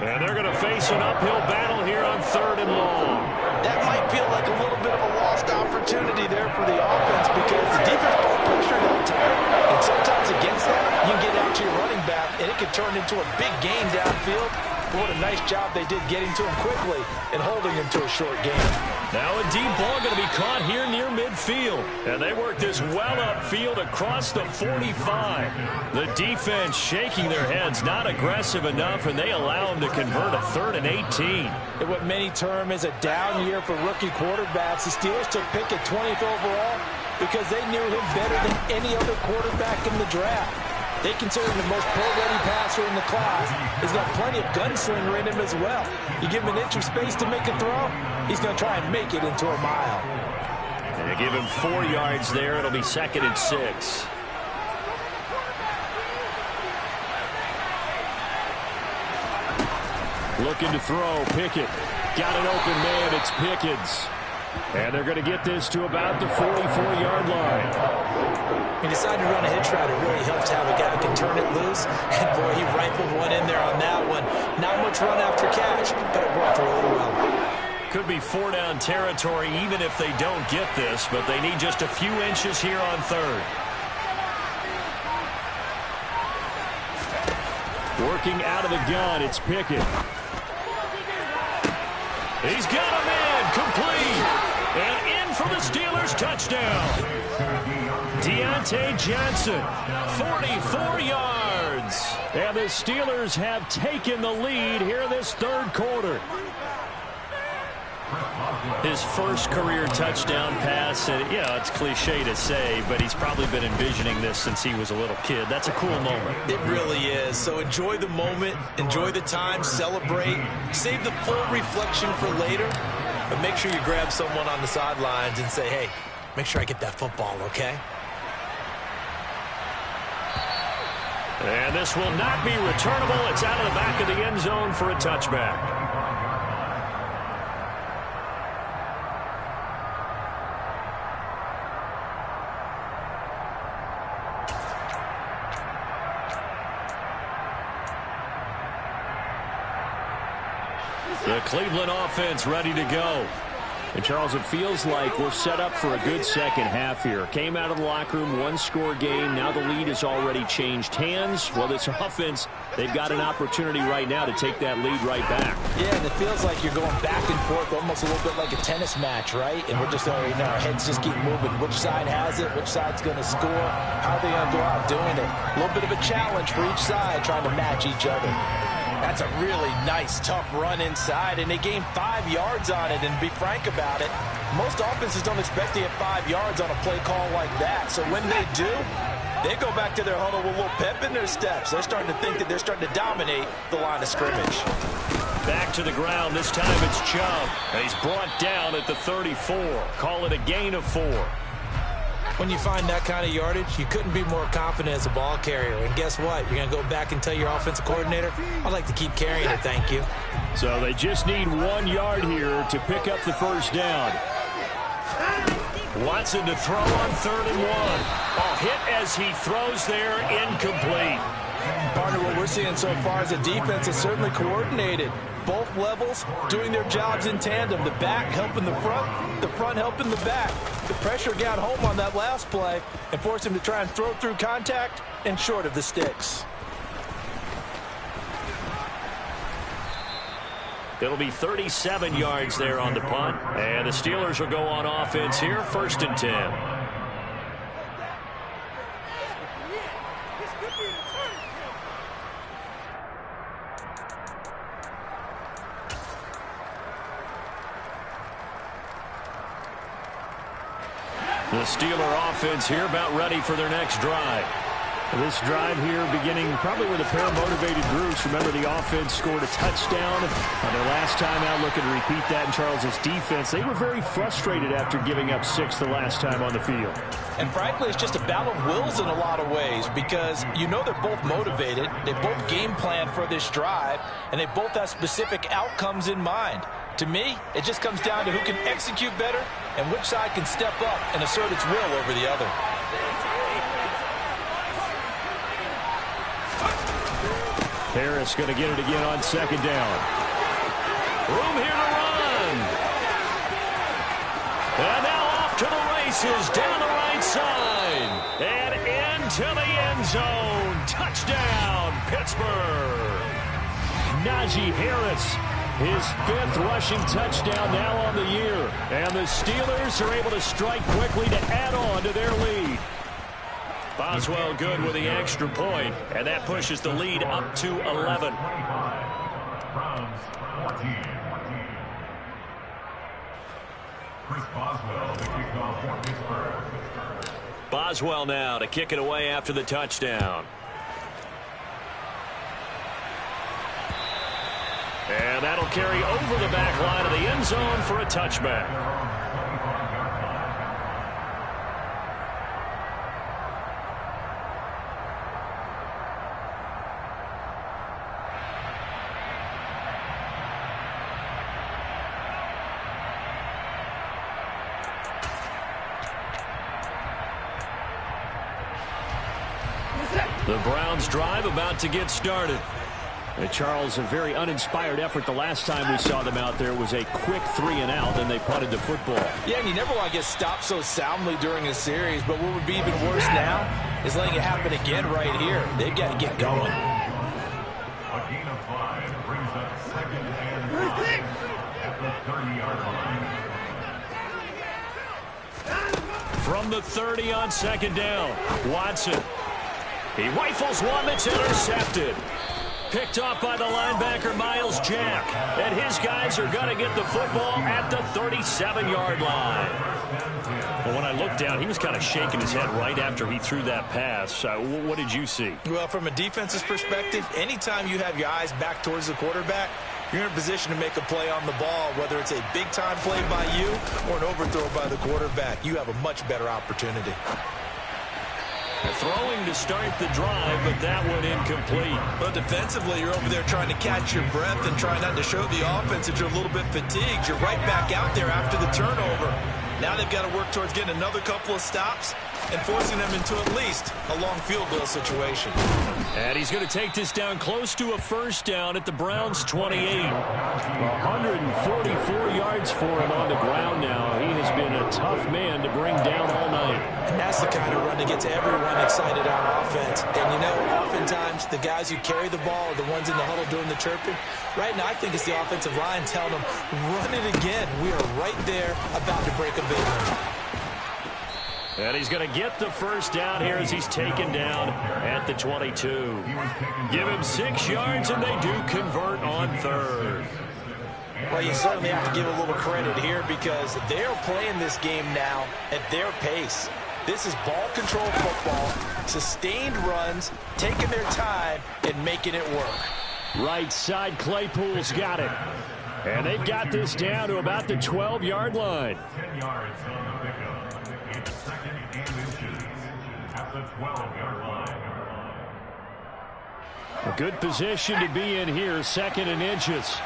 And they're going to face an uphill battle here on 3rd and long. That might feel like a little bit of a lost opportunity there for the offense because the defense ball pressure all the time. And sometimes against that, you can get out to your running back, and it can turn into a big gain downfield. What a nice job they did getting to him quickly and holding him to a short game. Now a deep ball going to be caught here near midfield. And they work this well upfield across the 45. The defense shaking their heads, not aggressive enough, and they allow them to convert a 3rd and 18. And what many term as a down year for rookie quarterbacks, the Steelers took Pickett 20th overall because they knew him better than any other quarterback in the draft. They consider him the most pro-ready passer in the class. He's got plenty of gunslinger in him as well. You give him an inch of space to make a throw, he's going to try and make it into a mile. And they give him 4 yards there. It'll be 2nd and 6. Looking to throw. Pickett. Got an open man. It's Pickens. And they're going to get this to about the 44-yard line. He decided to run a hitch route. It really helps to have a guy who can turn it loose. And, boy, he rifled one in there on that one. Not much run after catch, but it worked really well. Could be 4-down territory even if they don't get this, but they need just a few inches here on 3rd. Working out of the gun, it's Pickett. He's got a man complete. And in for the Steelers touchdown. Deontay Johnson, 44 yards. And the Steelers have taken the lead here this 3rd quarter. His first career touchdown pass, and it's cliche to say, but he's probably been envisioning this since he was a little kid. That's a cool moment. It really is. So enjoy the moment, enjoy the time, celebrate, save the full reflection for later, but make sure you grab someone on the sidelines and say, hey, make sure I get that football, okay? And this will not be returnable. It's out of the back of the end zone for a touchback. The Cleveland offense ready to go. And, Charles, it feels like we're set up for a good second half here. Came out of the locker room, 1-score game. Now the lead has already changed hands. Well, this offense, they've got an opportunity right now to take that lead right back. Yeah, and it feels like you're going back and forth, almost a little bit like a tennis match, right? And we're just already our heads just keep moving. Which side has it? Which side's going to score? How are they going to go out doing it? A little bit of a challenge for each side, trying to match each other. That's a really nice, tough run inside, and they gained 5 yards on it. And to be frank about it, most offenses don't expect to get 5 yards on a play call like that. So when they do, they go back to their huddle with a little pep in their steps. They're starting to think that they're starting to dominate the line of scrimmage. Back to the ground. This time it's Chubb. And he's brought down at the 34. Call it a gain of 4. When you find that kind of yardage, you couldn't be more confident as a ball carrier. And guess what? You're going to go back and tell your offensive coordinator, I'd like to keep carrying it, thank you. So they just need 1 yard here to pick up the first down. Watson to throw on 3rd and 1. A hit as he throws there, incomplete. Partner, what we're seeing so far is a defense that's certainly coordinated. Both levels doing their jobs in tandem. The back helping the front helping the back. The pressure got home on that last play and forced him to try and throw through contact and short of the sticks. It'll be 37 yards there on the punt. And the Steelers will go on offense here, 1st and 10. The Steeler offense here about ready for their next drive. This drive here beginning probably with a pair of motivated groups. Remember, the offense scored a touchdown on their last time out. Looking to repeat that in Charles's defense. They were very frustrated after giving up 6 the last time on the field. And frankly, it's just a battle of wills in a lot of ways because you know they're both motivated. They both game plan for this drive, and they both have specific outcomes in mind. To me, it just comes down to who can execute better and which side can step up and assert its will over the other. Harris going to get it again on 2nd down. Room here to run. And now off to the races down the right side. And into the end zone. Touchdown, Pittsburgh. Najee Harris, his 5th rushing touchdown now on the year. And the Steelers are able to strike quickly to add on to their lead. Boswell good with the extra point, and that pushes the lead up to 11. Boswell now to kick it away after the touchdown. And that'll carry over the back line of the end zone for a touchback. The Browns drive about to get started. Charles, a very uninspired effort the last time we saw them out there was a quick 3-and-out, and they punted the football. Yeah, and you never want to get stopped so soundly during a series, but what would be even worse now is letting it happen again right here. They've got to get going. A gain of 5 brings up 2nd and 5 at the 30-yard line. From the 30 on 2nd down, Watson. He rifles one that's intercepted. Picked off by the linebacker, Miles Jack. And his guys are going to get the football at the 37-yard line. Well, when I looked down, he was kind of shaking his head right after he threw that pass. What did you see? Well, from a defense's perspective, anytime you have your eyes back towards the quarterback, you're in a position to make a play on the ball, whether it's a big-time play by you or an overthrow by the quarterback. You have a much better opportunity. Throwing to start the drive, but that one incomplete. But defensively, you're over there trying to catch your breath and trying not to show the offense that you're a little bit fatigued. You're right back out there after the turnover. Now they've got to work towards getting another couple of stops and forcing them into at least a long field goal situation. And he's going to take this down close to a 1st down at the Browns' 28. 144 yards for him on the ground now. He has been a tough man to bring down all night. And that's the kind of run that gets everyone excited on offense. And, you know, oftentimes the guys who carry the ball are the ones in the huddle doing the chirping. Right now, I think it's the offensive line telling them, run it again. We are right there about to break a big one. And he's going to get the 1st down here as he's taken down at the 22. Give him 6 yards, and they do convert on 3rd. Well, you certainly have to give a little credit here because they're playing this game now at their pace. This is ball control football, sustained runs, taking their time, and making it work. Right side, Claypool's got it. And they've got this down to about the 12-yard line. 10 yards on the pickup. It's 2nd and inches at the 12-yard line. A good position to be in here, 2nd and inches.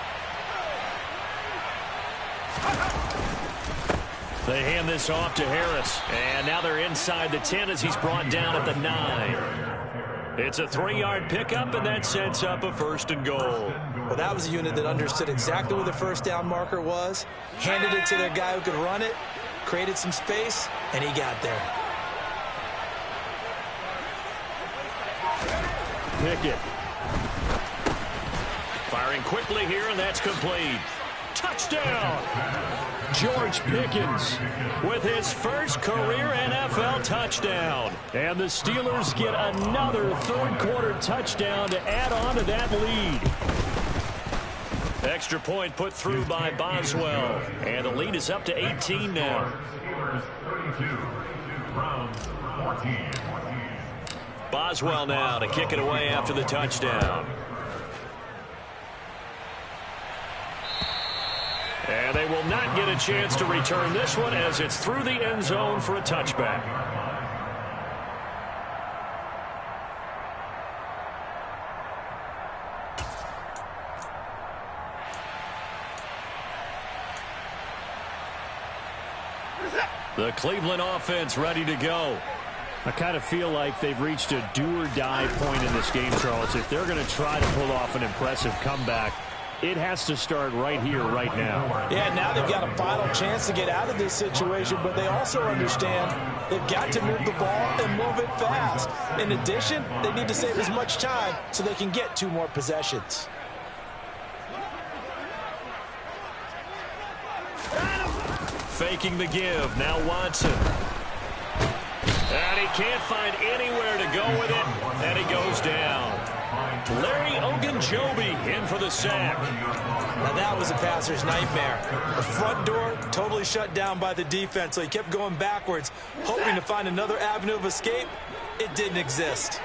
They hand this off to Harris. And now they're inside the 10 as he's brought down at the 9. It's a 3-yard pickup, and that sets up a 1st and goal. Well, that was a unit that understood exactly where the first down marker was, handed it to their guy who could run it, created some space, and he got there. Pickett. Firing quickly here, and that's complete. Touchdown! George Pickens with his first career NFL touchdown. And the Steelers get another third-quarter touchdown to add on to that lead. Extra point put through by Boswell. And the lead is up to 18 now. Steelers 32, Browns 14. Boswell now to kick it away after the touchdown. And they will not get a chance to return this one as it's through the end zone for a touchback. The Cleveland offense ready to go. I kind of feel like they've reached a do-or-die point in this game, Charles. If they're going to try to pull off an impressive comeback, it has to start right here, right now. Yeah, now they've got a final chance to get out of this situation, but they also understand they've got to move the ball and move it fast. In addition, they need to save as much time so they can get 2 more possessions. Faking the give. Now Watson. And he can't find anywhere to go with it, and he goes down. Larry Ogunjobi in for the sack. Now that was a passer's nightmare. The front door totally shut down by the defense, so he kept going backwards, hoping to find another avenue of escape. It didn't exist.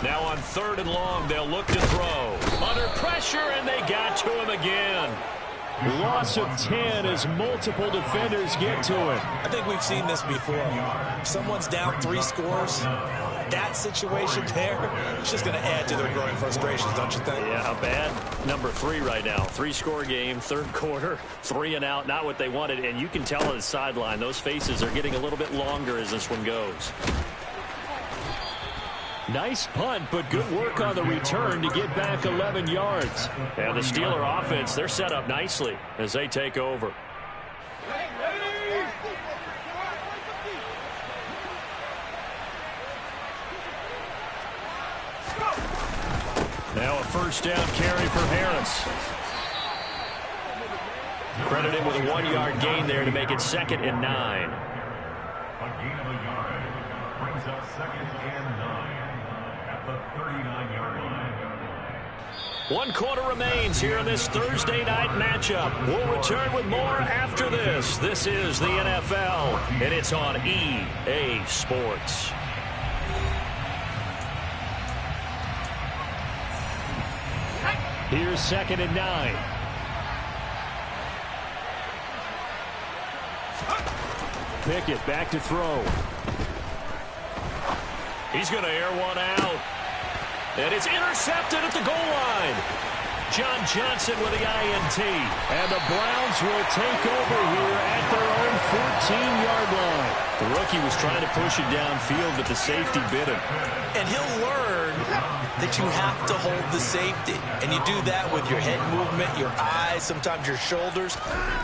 Now on 3rd and long, they'll look to throw. Under pressure, and they got to him again. Loss of 10 as multiple defenders get to it. I think we've seen this before. If someone's down 3 scores, that situation there, it's just going to add to their growing frustrations, don't you think? Yeah, a bad number 3 right now. 3-score game, 3rd quarter, 3 and out, not what they wanted. And you can tell on the sideline, those faces are getting a little bit longer as this one goes. Nice punt, but good work on the return to get back 11 yards. And the Steeler offense, they're set up nicely as they take over. Now a 1st down carry for Harris. Credited with a 1-yard gain there to make it 2nd and 9. A gain of a yard brings up 2nd and 9 at the 39-yard line. 1 quarter remains here in this Thursday night matchup. We'll return with more after this. This is the NFL, and it's on EA Sports. Here's 2nd and 9. Pickett back to throw. He's going to air one out. And it's intercepted at the goal line. John Johnson with the INT. And the Browns will take over here at their own 14-yard line. The rookie was trying to push it downfield, but the safety bit him. And he'll learn that you have to hold the safety. And you do that with your head movement, your eyes, sometimes your shoulders.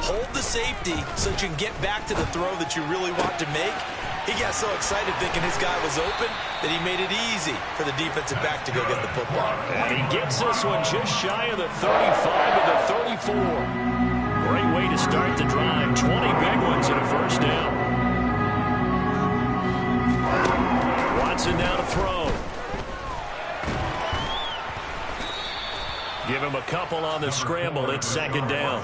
Hold the safety so that you can get back to the throw that you really want to make. He got so excited thinking his guy was open that he made it easy for the defensive back to go get the football. And he gets this one just shy of the 35 to the 34. Great way to start the drive. 20 big ones and a 1st down. Watson now to throw. Give him a couple on the scramble. It's 2nd down.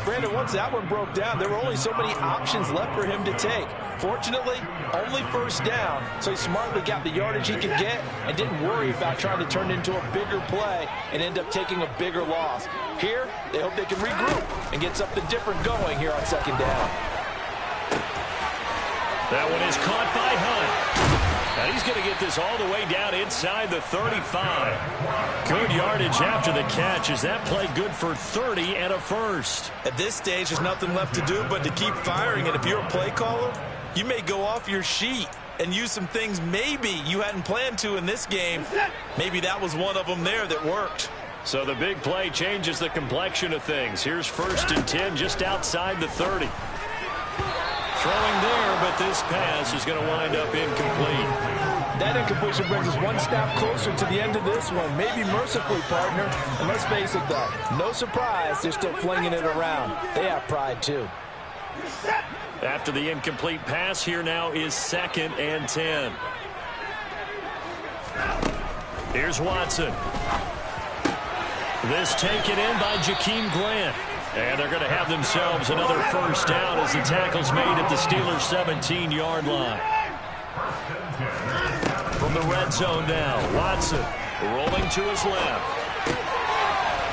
Brandon, once that one broke down, there were only so many options left for him to take. Fortunately, only 1st down, so he smartly got the yardage he could get and didn't worry about trying to turn it into a bigger play and end up taking a bigger loss. Here, they hope they can regroup and get something different going here on 2nd down. That one is caught by Hunt. And he's going to get this all the way down inside the 35. Good yardage after the catch. Is that play good for 30 and a 1st? At this stage, there's nothing left to do but to keep firing. And if you're a play caller, you may go off your sheet and use some things maybe you hadn't planned to in this game. Maybe that was one of them there that worked. So the big play changes the complexion of things. Here's 1st and 10 just outside the 30. Throwing there, but this pass is going to wind up incomplete. That incompletion brings us one step closer to the end of this one. Maybe mercifully, partner. And let's face it, though, no surprise, they're still flinging it around. They have pride, too. After the incomplete pass, here now is 2nd and 10. Here's Watson. This taken in by Jakeem Grant. And they're going to have themselves another 1st down as the tackle's made at the Steelers' 17-yard line. From the red zone now, Watson rolling to his left.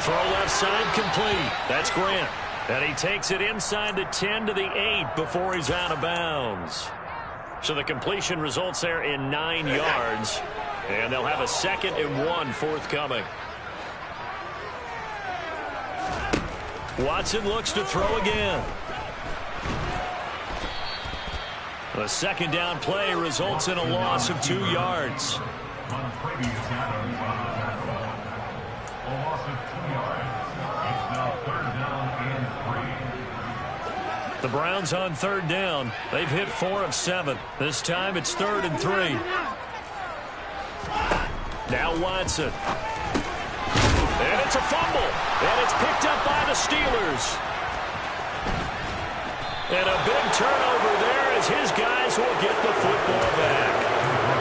Throw left side complete. That's Grant. And he takes it inside the 10 to the 8 before he's out of bounds. So the completion results there in 9 yards. And they'll have a 2nd and 1 forthcoming. Watson looks to throw again. The 2nd down play results in a loss of 2 yards. On previous down from the tackle. A loss of 2 yards. It's now 3rd down and 3. The Browns on 3rd down. They've hit 4 of 7. This time it's 3rd and 3. Now Watson. And it's a fumble. And it's picked up by the Steelers. And a big turnover there as his guys will get the football back.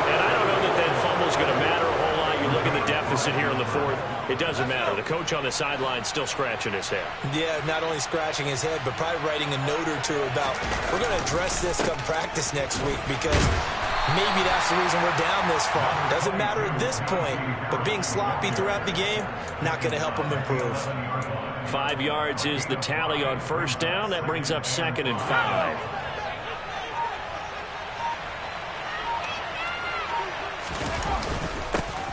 And I don't know that fumble's going to matter a whole lot. You look at the deficit here in the 4th. It doesn't matter. The coach on the sideline still scratching his head. Yeah, not only scratching his head, but probably writing a note or two about, we're going to address this come practice next week because maybe that's the reason we're down this far. Doesn't matter at this point, but being sloppy throughout the game, not going to help them improve. 5 yards is the tally on 1st down. That brings up 2nd and 5.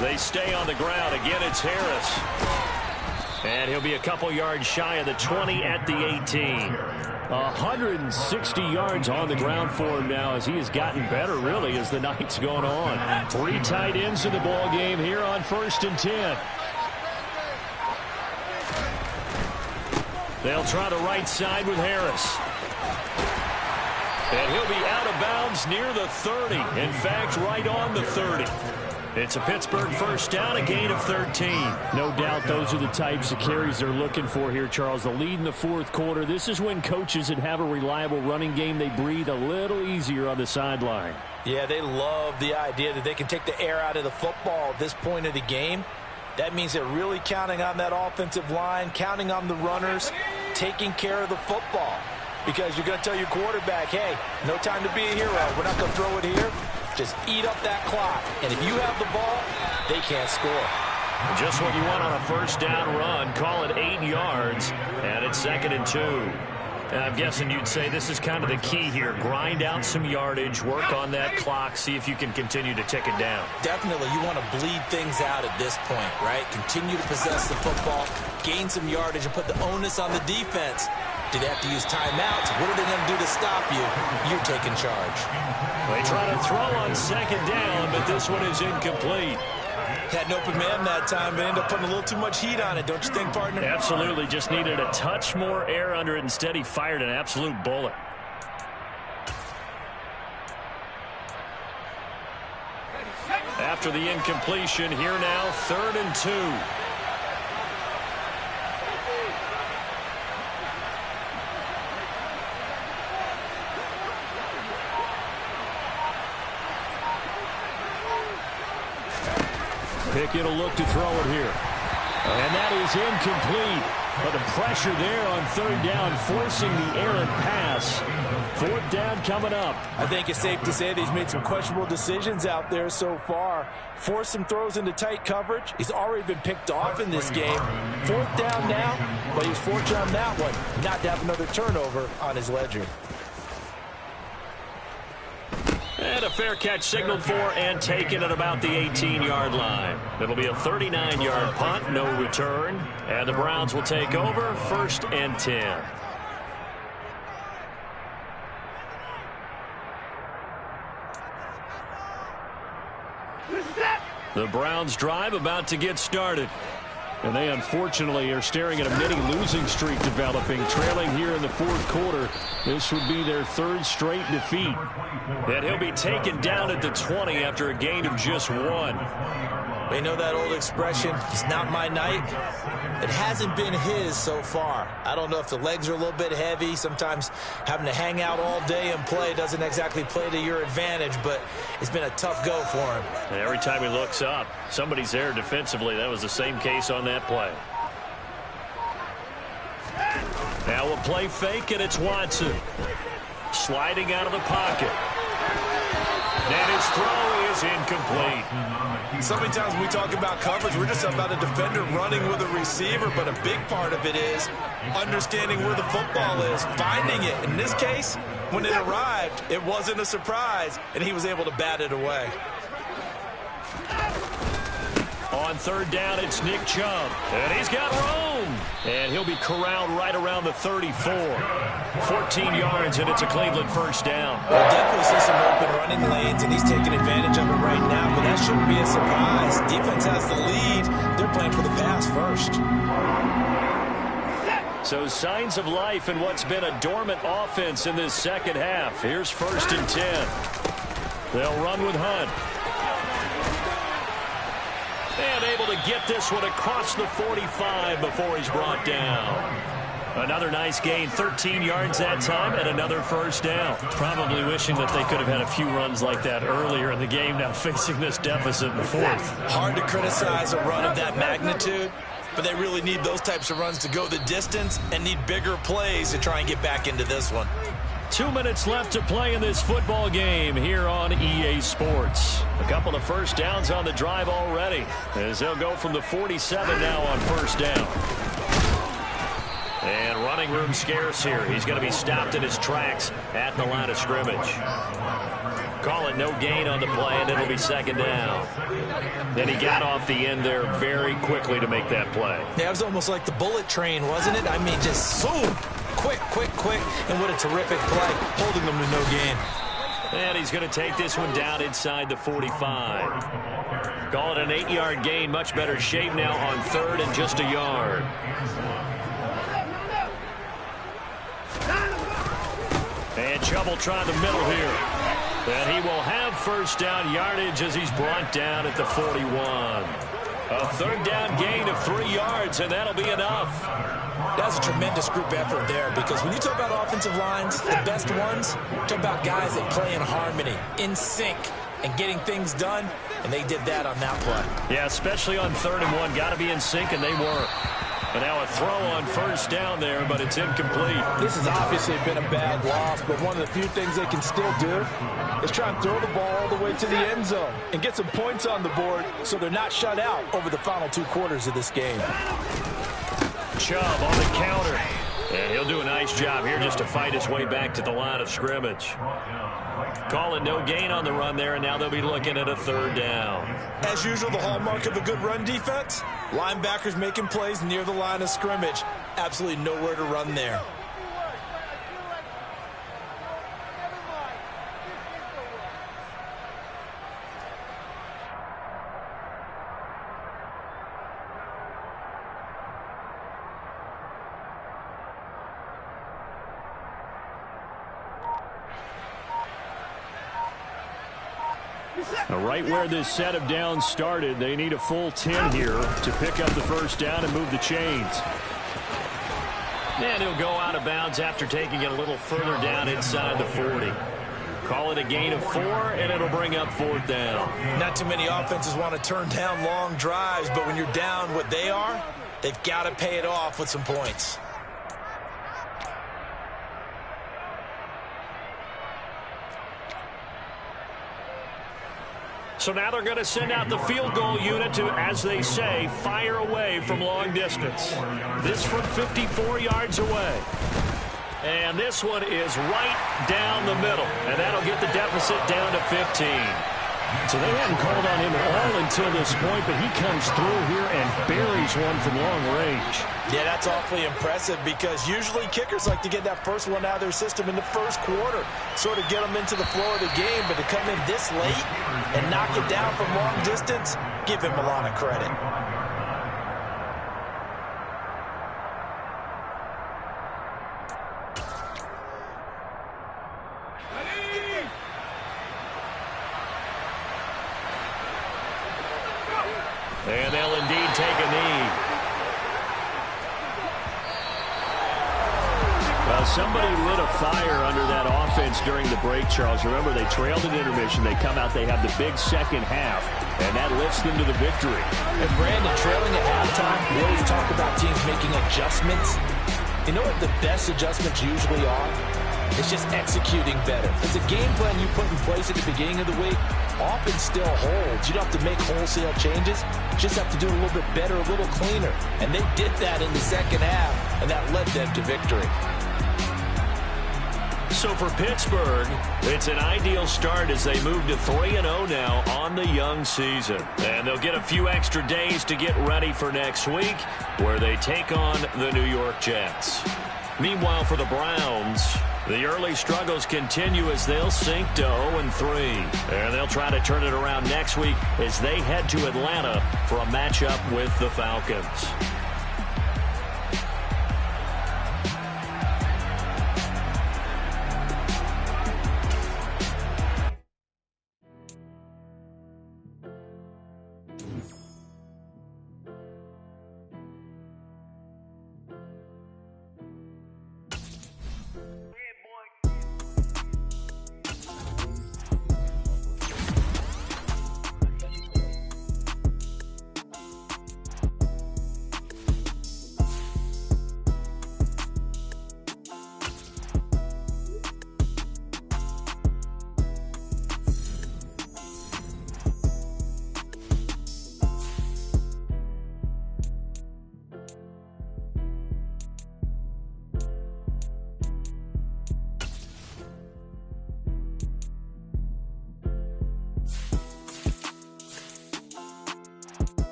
They stay on the ground. Again, it's Harris. And he'll be a couple yards shy of the 20 at the 18. 160 yards on the ground for him now as he has gotten better, really, as the night's going on. 3 tight ends in the ball game here on 1st and 10. They'll try the right side with Harris. And he'll be out of bounds near the 30. In fact, right on the 30. It's a Pittsburgh 1st down, a gain of 13. No doubt those are the types of carries they're looking for here, Charles. The lead in the 4th quarter. This is when coaches that have a reliable running game, they breathe a little easier on the sideline. Yeah, they love the idea that they can take the air out of the football at this point of the game. That means they're really counting on that offensive line, counting on the runners, taking care of the football. Because you're going to tell your quarterback, hey, no time to be a hero. We're not going to throw it here. Just eat up that clock. And if you have the ball, they can't score. Just what you want on a 1st down run. Call it 8 yards. And it's 2nd and 2. And I'm guessing you'd say this is kind of the key here. Grind out some yardage, work on that clock, see if you can continue to tick it down. Definitely. You want to bleed things out at this point, right? Continue to possess the football, gain some yardage, and put the onus on the defense. Do they have to use timeouts? What are they going to do to stop you? You're taking charge. They try to throw on 2nd down, but this one is incomplete. Had an open man that time, but ended up putting a little too much heat on it, don't you think, partner? Absolutely. Just needed a touch more air under it. Instead, he fired an absolute bullet. After the incompletion, here now, 3rd and 2. Pickett will look to throw it here. And that is incomplete. But the pressure there on 3rd down, forcing the errant pass. 4th down coming up. I think it's safe to say that he's made some questionable decisions out there so far. Forced some throws into tight coverage. He's already been picked off in this game. 4th down now, but he was fortunate on that one not to have another turnover on his ledger. And a fair catch signaled for and taken at about the 18-yard line. It'll be a 39-yard punt, no return. And the Browns will take over, 1st and 10. The Browns drive about to get started. And they unfortunately are staring at a mini losing streak developing, trailing here in the fourth quarter. This would be their third straight defeat. And he'll be taken down at the 20 after a gain of just one. They know that old expression, it's not my night. It hasn't been his so far. I don't know if the legs are a little bit heavy. Sometimes having to hang out all day and play doesn't exactly play to your advantage, but it's been a tough go for him. And every time he looks up, somebody's there defensively. That was the same case on that play. Now we'll play fake, and it's Watson. Sliding out of the pocket. And his throw is incomplete. So many times when we talk about coverage, we're just about a defender running with a receiver, but a big part of it is understanding where the football is, finding it. In this case, when it arrived, it wasn't a surprise, and he was able to bat it away. On third down, it's Nick Chubb. And he's got room. And he'll be corralled right around the 34. 14 yards, and it's a Cleveland first down. We'll definitely see some open running lanes, and he's taking advantage of it right now, but that shouldn't be a surprise. Defense has the lead. They're playing for the pass first. So signs of life in what's been a dormant offense in this second half. Here's 1st and 10. They'll run with Hunt. And able to get this one across the 45 before he's brought down. Another nice gain, 13 yards that time, and another first down. Probably wishing that they could have had a few runs like that earlier in the game, now facing this deficit in the fourth. Hard to criticize a run of that magnitude, but they really need those types of runs to go the distance and need bigger plays to try and get back into this one. 2 minutes left to play in this football game here on EA Sports. A couple of first downs on the drive already, as they'll go from the 47 now on first down. And running room scarce here. He's going to be stopped in his tracks at the line of scrimmage. Call it no gain on the play, and it'll be second down. Then he got off the end there very quickly to make that play. Yeah, it was almost like the bullet train, wasn't it? I mean, just zoom. Quick, and what a terrific play, holding them to no gain. And he's going to take this one down inside the 45. Call it an 8-yard gain, much better shape now on third and just a yard. And Chubb will try the middle here. And he will have first down yardage as he's brought down at the 41. A third down gain of 3 yards, and that'll be enough. That's a tremendous group effort there, because when you talk about offensive lines, the best ones, talk about guys that play in harmony, in sync, and getting things done, and they did that on that play. Yeah, especially on 3rd and 1. Got to be in sync, and they were. And now a throw on first down there, but it's incomplete. This has obviously been a bad loss, but one of the few things they can still do is try and throw the ball all the way to the end zone and get some points on the board so they're not shut out over the final 2 quarters of this game. Chubb on the counter. And he'll do a nice job here just to fight his way back to the line of scrimmage. Call it no gain on the run there, and now they'll be looking at a 3rd down. As usual, the hallmark of a good run defense, linebackers making plays near the line of scrimmage. Absolutely nowhere to run there. Now, right where this set of downs started, they need a full 10 here to pick up the first down and move the chains. And he'll go out of bounds after taking it a little further down inside the 40. Call it a gain of 4, and it'll bring up 4th down. Not too many offenses want to turn down long drives, but when you're down what they are, they've got to pay it off with some points. So now they're going to send out the field goal unit to, as they say, fire away from long distance. This from 54 yards away. And this one is right down the middle. And that'll get the deficit down to 15. So they hadn't called on him at all until this point, but he comes through here and buries one from long range. Yeah, that's awfully impressive because usually kickers like to get that first one out of their system in the first quarter, sort of get them into the flow of the game, but to come in this late and knock it down from long distance, give him a lot of credit. And they'll indeed take a knee. Well, somebody lit a fire under that offense during the break, Charles. Remember, they trailed in intermission. They come out, they have the big second half, and that lifts them to the victory. And Brandon, trailing at halftime, we always talk about teams making adjustments. You know what the best adjustments usually are? It's just executing better. Because the game plan you put in place at the beginning of the week often still holds. You don't have to make wholesale changes. You just have to do it a little bit better, a little cleaner. And they did that in the second half, and that led them to victory. So for Pittsburgh, it's an ideal start as they move to 3-0 now on the young season. And they'll get a few extra days to get ready for next week, where they take on the New York Jets. Meanwhile, for the Browns, the early struggles continue as they'll sink to 0-3. And they'll try to turn it around next week as they head to Atlanta for a matchup with the Falcons.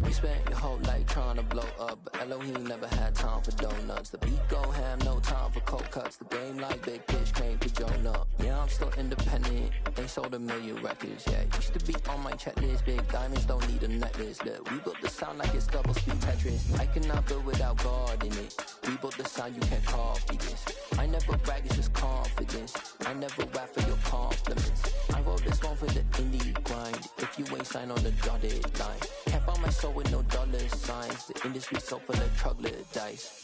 You spent your whole life trying to blow up, but Elohim never had time for donuts. The beat go ham, no time for cold cuts. The game like Big Pitch came to Jonah. Yeah, I'm still independent. They sold 1 million records, yeah. Used to be on my checklist. Big diamonds don't need a necklace. Look, we built the sound like it's double speed Tetris. I cannot build without God in it. We built the sound, you can't copy this. I never brag, it's just confidence. I never rap for your compliments. I wrote this one for the indie grind. If you ain't signed on the dotted line, can't buy my soul with no dollar signs. The industry so full of troglodytes.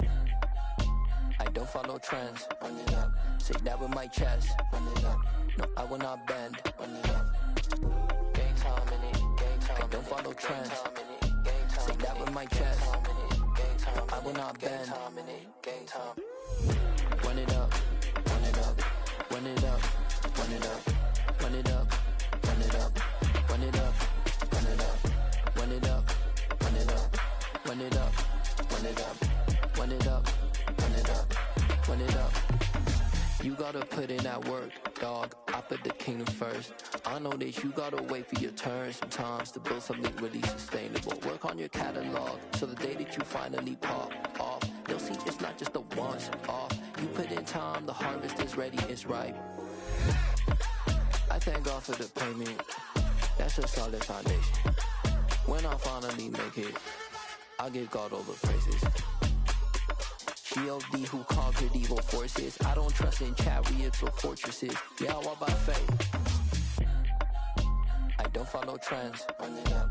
I don't follow trends. Run it up. Say that with my chest. Run it up. No, I will not bend. Run it up. Gang time in it. Gang time. I don't follow trends. Say that with my chest. No, I will not bend. Gang time. Run it up. Run it up. Run it up. Run it up. Run it up. Run it up. Run it up. Run it up. Run it up. Run it up. Run it up. Run it up. Run it up. Run it up. Run it up. You gotta put in that work, dog. I put the kingdom first. I know that you gotta wait for your turn sometimes to build something really sustainable. Work on your catalog so the day that you finally pop off, they'll see it's not just a once off. You put in time, the harvest is ready, it's ripe. I thank God for the payment. That's a solid foundation. When I finally make it, I'll give God all the praises. G.O.D. who conquered evil forces. I don't trust in chariots or fortresses. Yeah, I walk by faith. I don't follow trends. Run it up.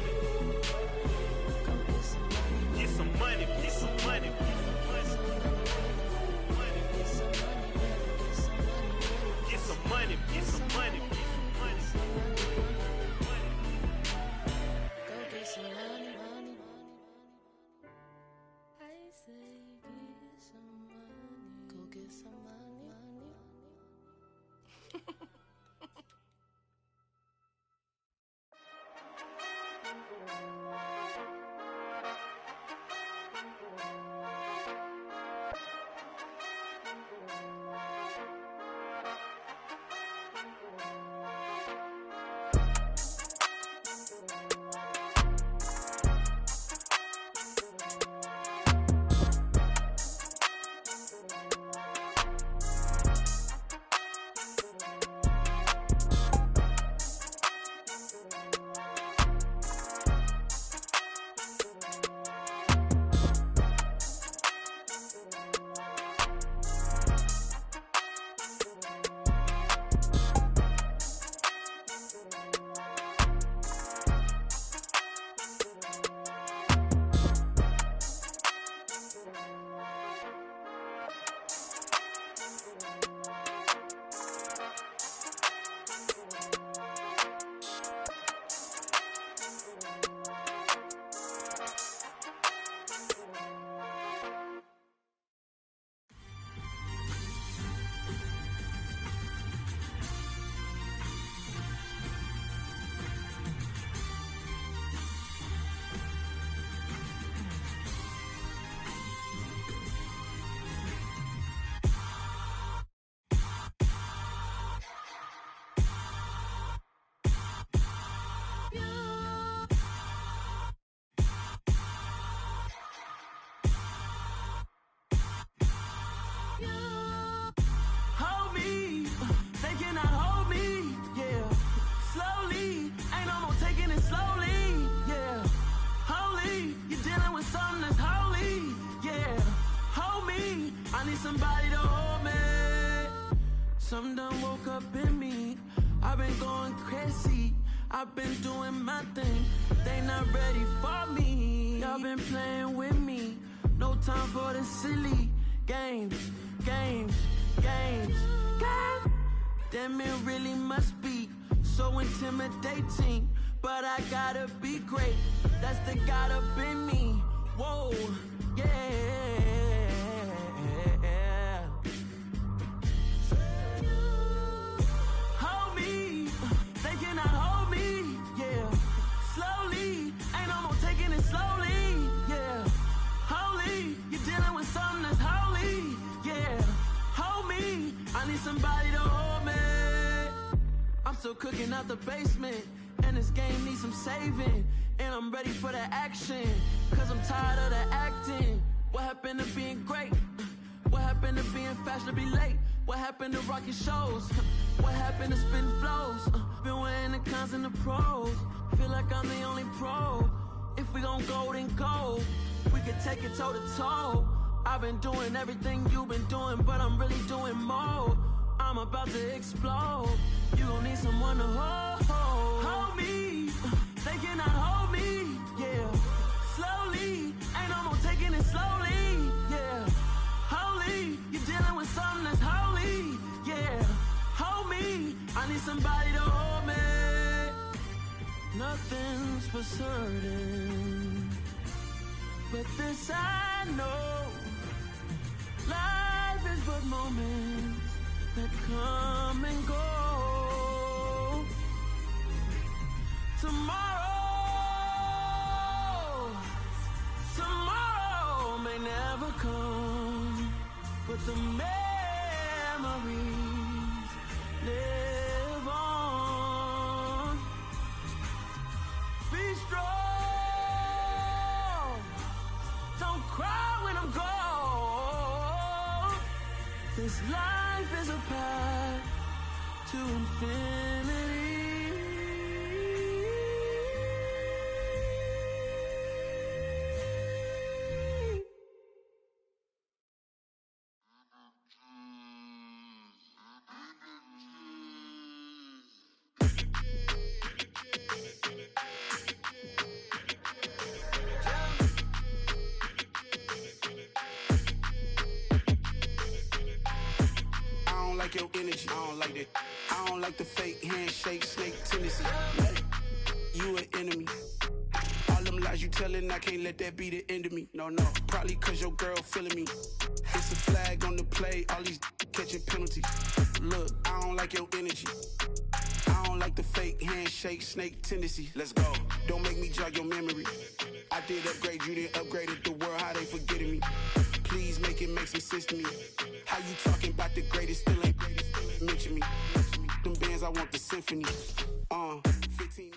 somebody to hold me. Something done woke up in me. I've been going crazy. I've been doing my thing. They not ready for me. Y'all been playing with me. No time for the silly games. Damn, it really must be so intimidating. But I gotta be great. That's the God up in me. Whoa, yeah. Hold me, they cannot hold me, yeah. Slowly, ain't no more taking it slowly, yeah. Holy, you're dealing with something that's holy, yeah. Hold me, I need somebody to hold me. I'm still cooking out the basement, and this game needs some saving. And I'm ready for the action, cause I'm tired of the acting. What happened to being great? What happened to being fashionably late? What happened to rocking shows? What happened to spitting flows? Been weighing the cons and the pros. Feel like I'm the only pro. If we gon' go, then go. We can take it toe to toe. I've been doing everything you've been doing, but I'm really doing more. I'm about to explode. You gon' need someone to hold me. They cannot hold me, yeah. Slowly, ain't no more taking it slowly, yeah. Holy, you're dealing with something that's holy, yeah. Hold me, I need somebody to hold me. Nothing's for certain, but this I know. Life is but moments that come and go. Tomorrow may never come, but the memories live on. Be strong, don't cry when I'm gone. This life is a path to infinity. Your energy, I don't like that. I don't like the fake handshake, snake tendency. You an enemy. All them lies you telling, I can't let that be the end of me. No, probably cause your girl feeling me. It's a flag on the play, all these catching penalties. Look, I don't like your energy. I don't like the fake handshake, snake tendency. Let's go. Don't make me jog your memory. I did upgrade, you didn't upgrade it. The world, how they forgetting me. Please make it make some sense to me. How you talking about the greatest, still ain't greatest, mention me. Them bands, I want the symphony. 15.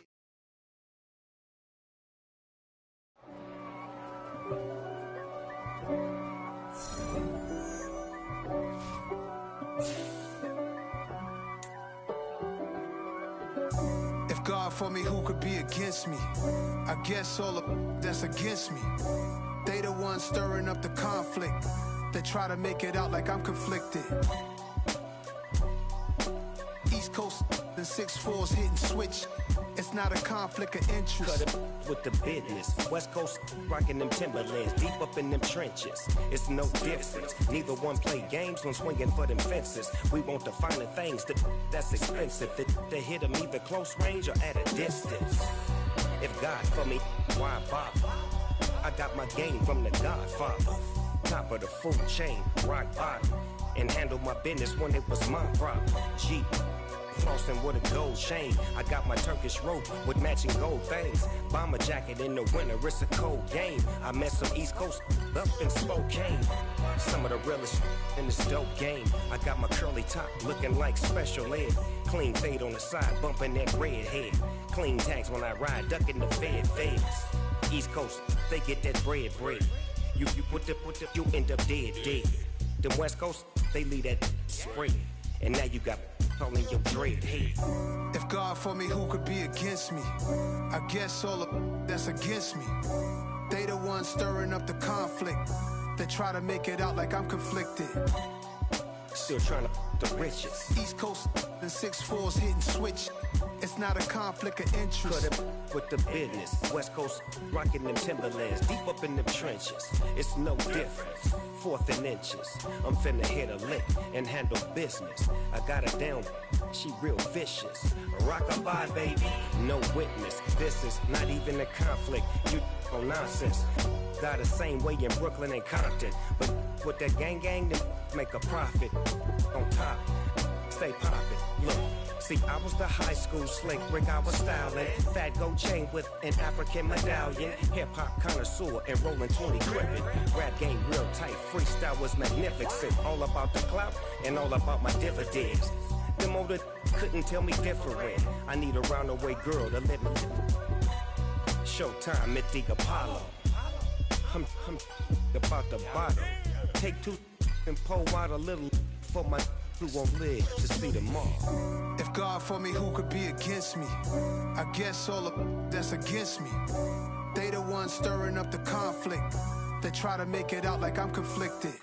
If God for me, who could be against me? I guess all of that's against me. They the ones stirring up the conflict. They try to make it out like I'm conflicted. East Coast and 6'4's hitting switch. It's not a conflict of interest. Cut it with the business. West Coast rocking them Timberlands, deep up in them trenches. It's no difference. Neither one play games when swinging for them fences. We want the finer things that's expensive. That hit them either close range or at a distance. If God for me, why bother? I got my game from the Godfather. Top of the food chain, rock bottom. And handle my business when it was my problem. Jeep, flossing with a gold chain. I got my Turkish rope with matching gold things. Bomber jacket in the winter, it's a cold game. I met some East Coast up in Spokane. Some of the realest in this dope game. I got my curly top looking like special ed. Clean fade on the side, bumping that red head. Clean tags when I ride, ducking the feds. East Coast, they get that bread. You put the, you end up dead. Them West Coast, they leave that spread. And now you got all in your dread head. If God for me, who could be against me? I guess all of that's against me. They the ones stirring up the conflict. They try to make it out like I'm conflicted. Still trying to the riches. East Coast and 6'4s hitting switch. It's not a conflict of interest. Cut it with the business. West Coast rocking them Timberlands. Deep up in them trenches. It's no difference. 4th and inches. I'm finna hit a lick and handle business. I got her down. She real vicious. Rock-a-bye, baby. No witness. This is not even a conflict. You on nonsense. Got the same way in Brooklyn and Compton. But with that gang, then make a profit. On top, stay poppin'. Look, see, I was the high school slick Rick, I was styling. Fat gold chain with an African medallion. Hip-hop connoisseur and rolling 20 gripping. Rap game real tight, freestyle was magnificent. All about the clout and all about my dividends. Them older couldn't tell me different. I need a roundaway girl to let me. Showtime at the Apollo. I'm about the bottle. Take 2 and pour out a little for my who won't live to see them all. If God for me, who could be against me? I guess all of that's against me. They the ones stirring up the conflict. They try to make it out like I'm conflicted.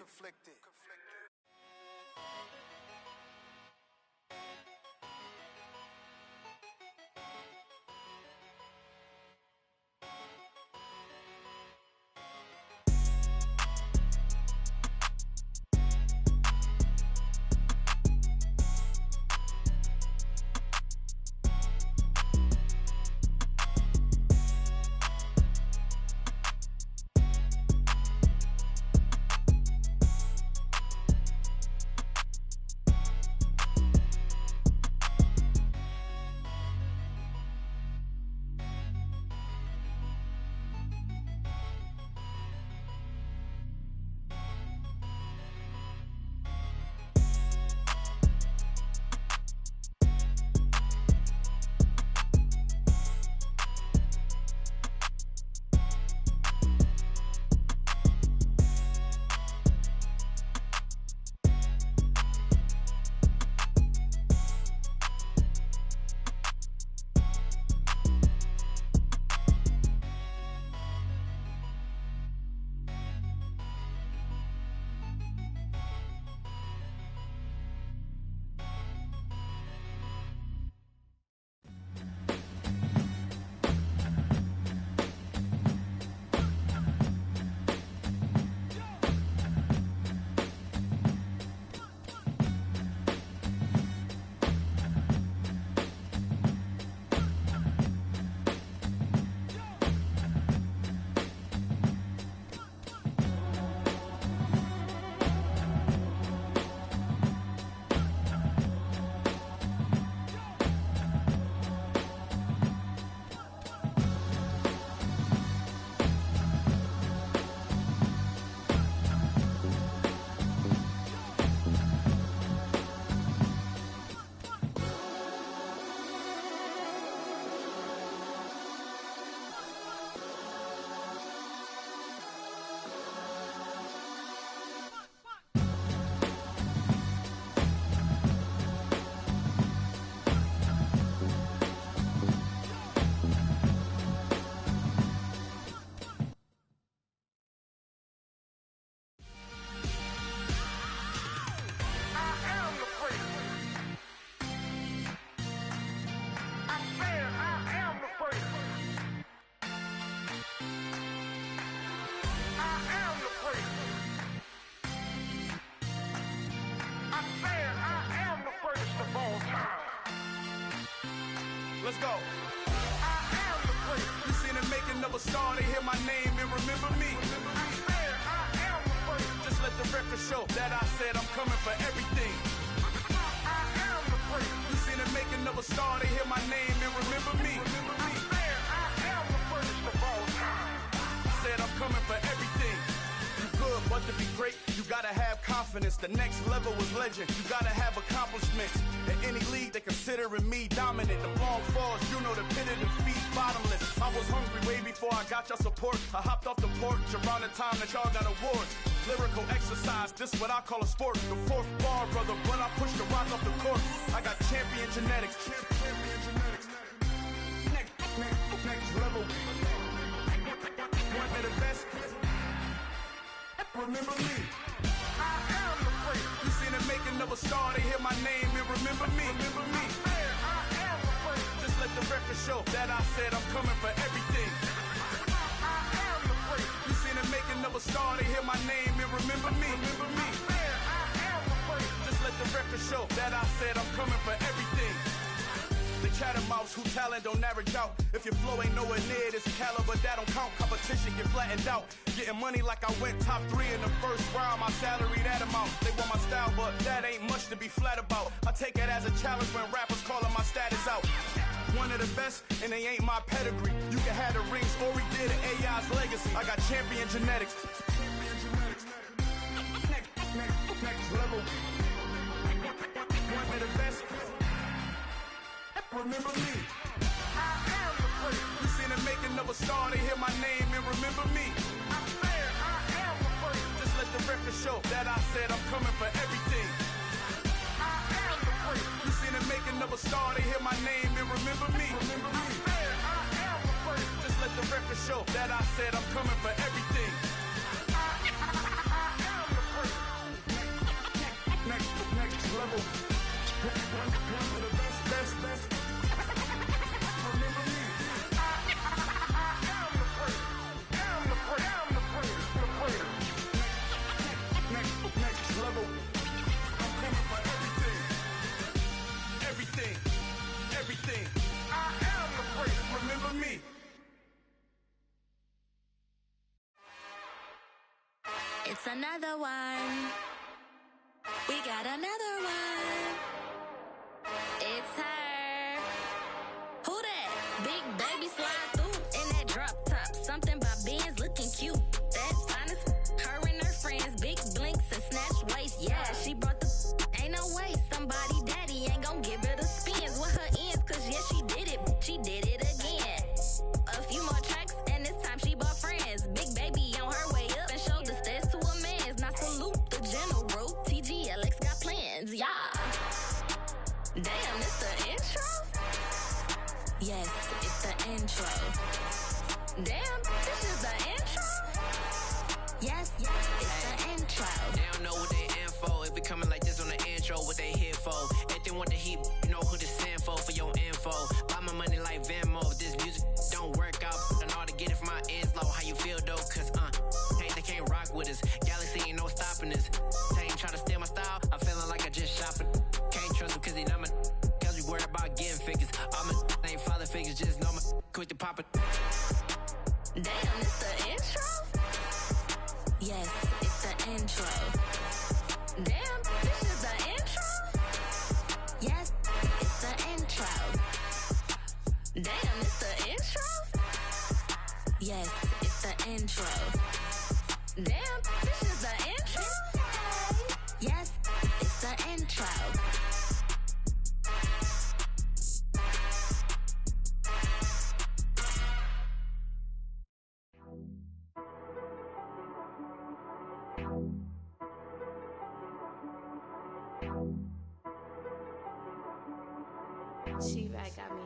Let's go. I am the great. You seen the making of a star, they hear my name and remember me. I am the great. Just let the record show that I said I'm coming for everything. I am the great. You seen the making of a star, they hear my name and remember me. I am the greatest of all time. Said I'm coming for everything. You good, but to be great, you gotta have confidence. The next level was legend. You gotta have accomplishments. In any league, they considering me dominant. The long falls, you know the pit of defeat, bottomless. I was hungry way before I got your support. I hopped off the porch around the time that y'all got awards. Lyrical exercise, this what I call a sport. The fourth bar, brother, when I push the rock off the court. I got champion genetics. Next level. One of the best. remember me. I am the great. You seen the making of a star, they hear my name and remember me. Remember me. I am the great. Just let the record show that I said I'm coming for everything. I am the great. You seen the making of a star, they hear my name and remember me. Remember me. I am the great. Just let the record show that I said I'm coming for everything. The chattermouths who talent don't average out. If your flow ain't nowhere near this caliber, that don't count. Competition get flattened out. Getting money like I went top 3 in the first round. My salary that amount. They want my style, but that ain't much to be flat about. I take it as a challenge when rappers calling my status out. One of the best, and they ain't my pedigree. You can have the rings, or we did it, AI's legacy. I got champion genetics. Next level. One of the best. Remember me. I am the great. You seen the making of a star, they hear my name and remember me. I am the great. Just let the record show that I said I'm coming for everything. I am the great. You seen the making of a star, they hear my name and remember me. Remember me. I am the great. Just let the record show that I said I'm coming for everything. I am the great. Next level. One of the best. Level. I'm coming for everything. I am the great. Remember me. It's another one. We got another one. It's her. Who that? Big baby slide through in that drop top. Something by Benz looking cute. That's honest. Her and her friends, big blinks and snatch waist. Yeah, she brought the ain't no way. Somebody daddy ain't gon' give her the spins with her ends. Cause yeah, she did it again. A few more tracks and this time she bought friends. Big baby on her way up and showed the stairs to a man's. Now salute the general. TGLX got plans, yeah. Damn, it's the intro? Yes, it's the intro. Damn, this is the intro? Yes, it's the intro. They don't know what they in for. If we coming like this on the intro, what they here for? If they want the heat, you know who to send for your info. Buy my money like Venmo. If this music don't work out, I know how to get it from my ends low. How you feel though? Cause they can't rock with us. Galaxy ain't no stopping us. They ain't trying to steal my style. I'm feeling like I just shopping. Can't trust them cause they not my. Cause we worried about getting figures. All my ain't father figures, just know my quick to pop it. Damn, it's the intro? Yes, it's the intro. Damn, this is the intro? Yes, it's the intro. Damn, it's the intro? Yes, it's the intro. Damn, this is the intro? Yes, it's the intro. She-Rag got me.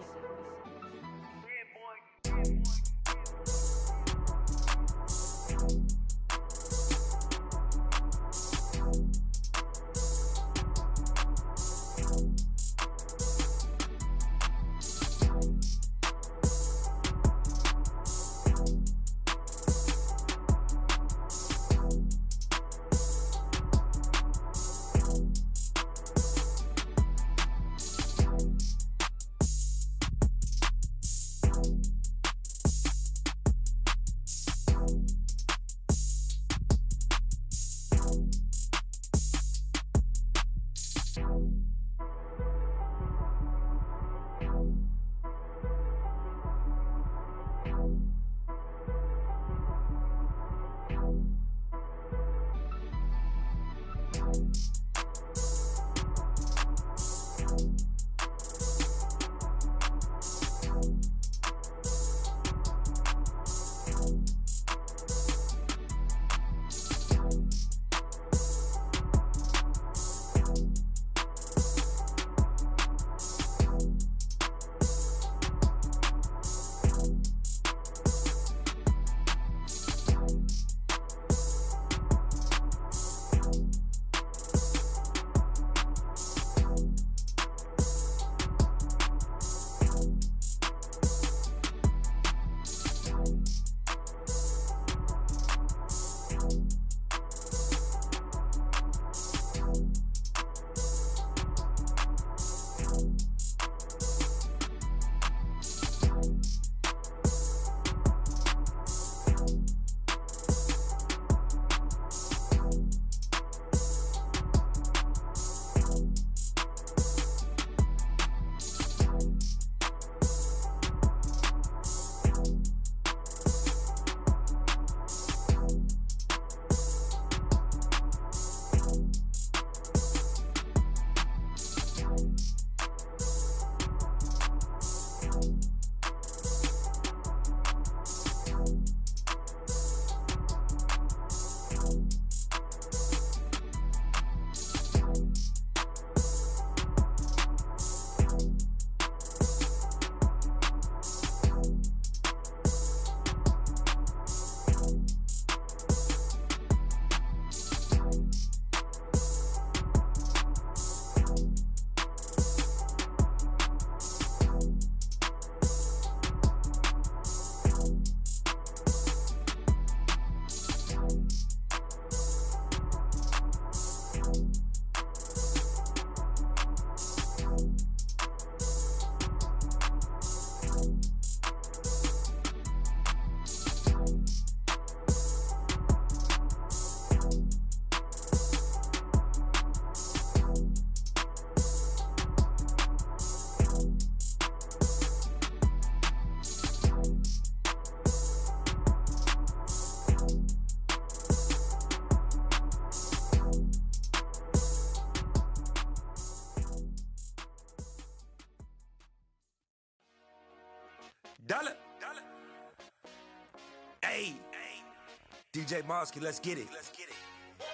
DJ Mosky, let's get it.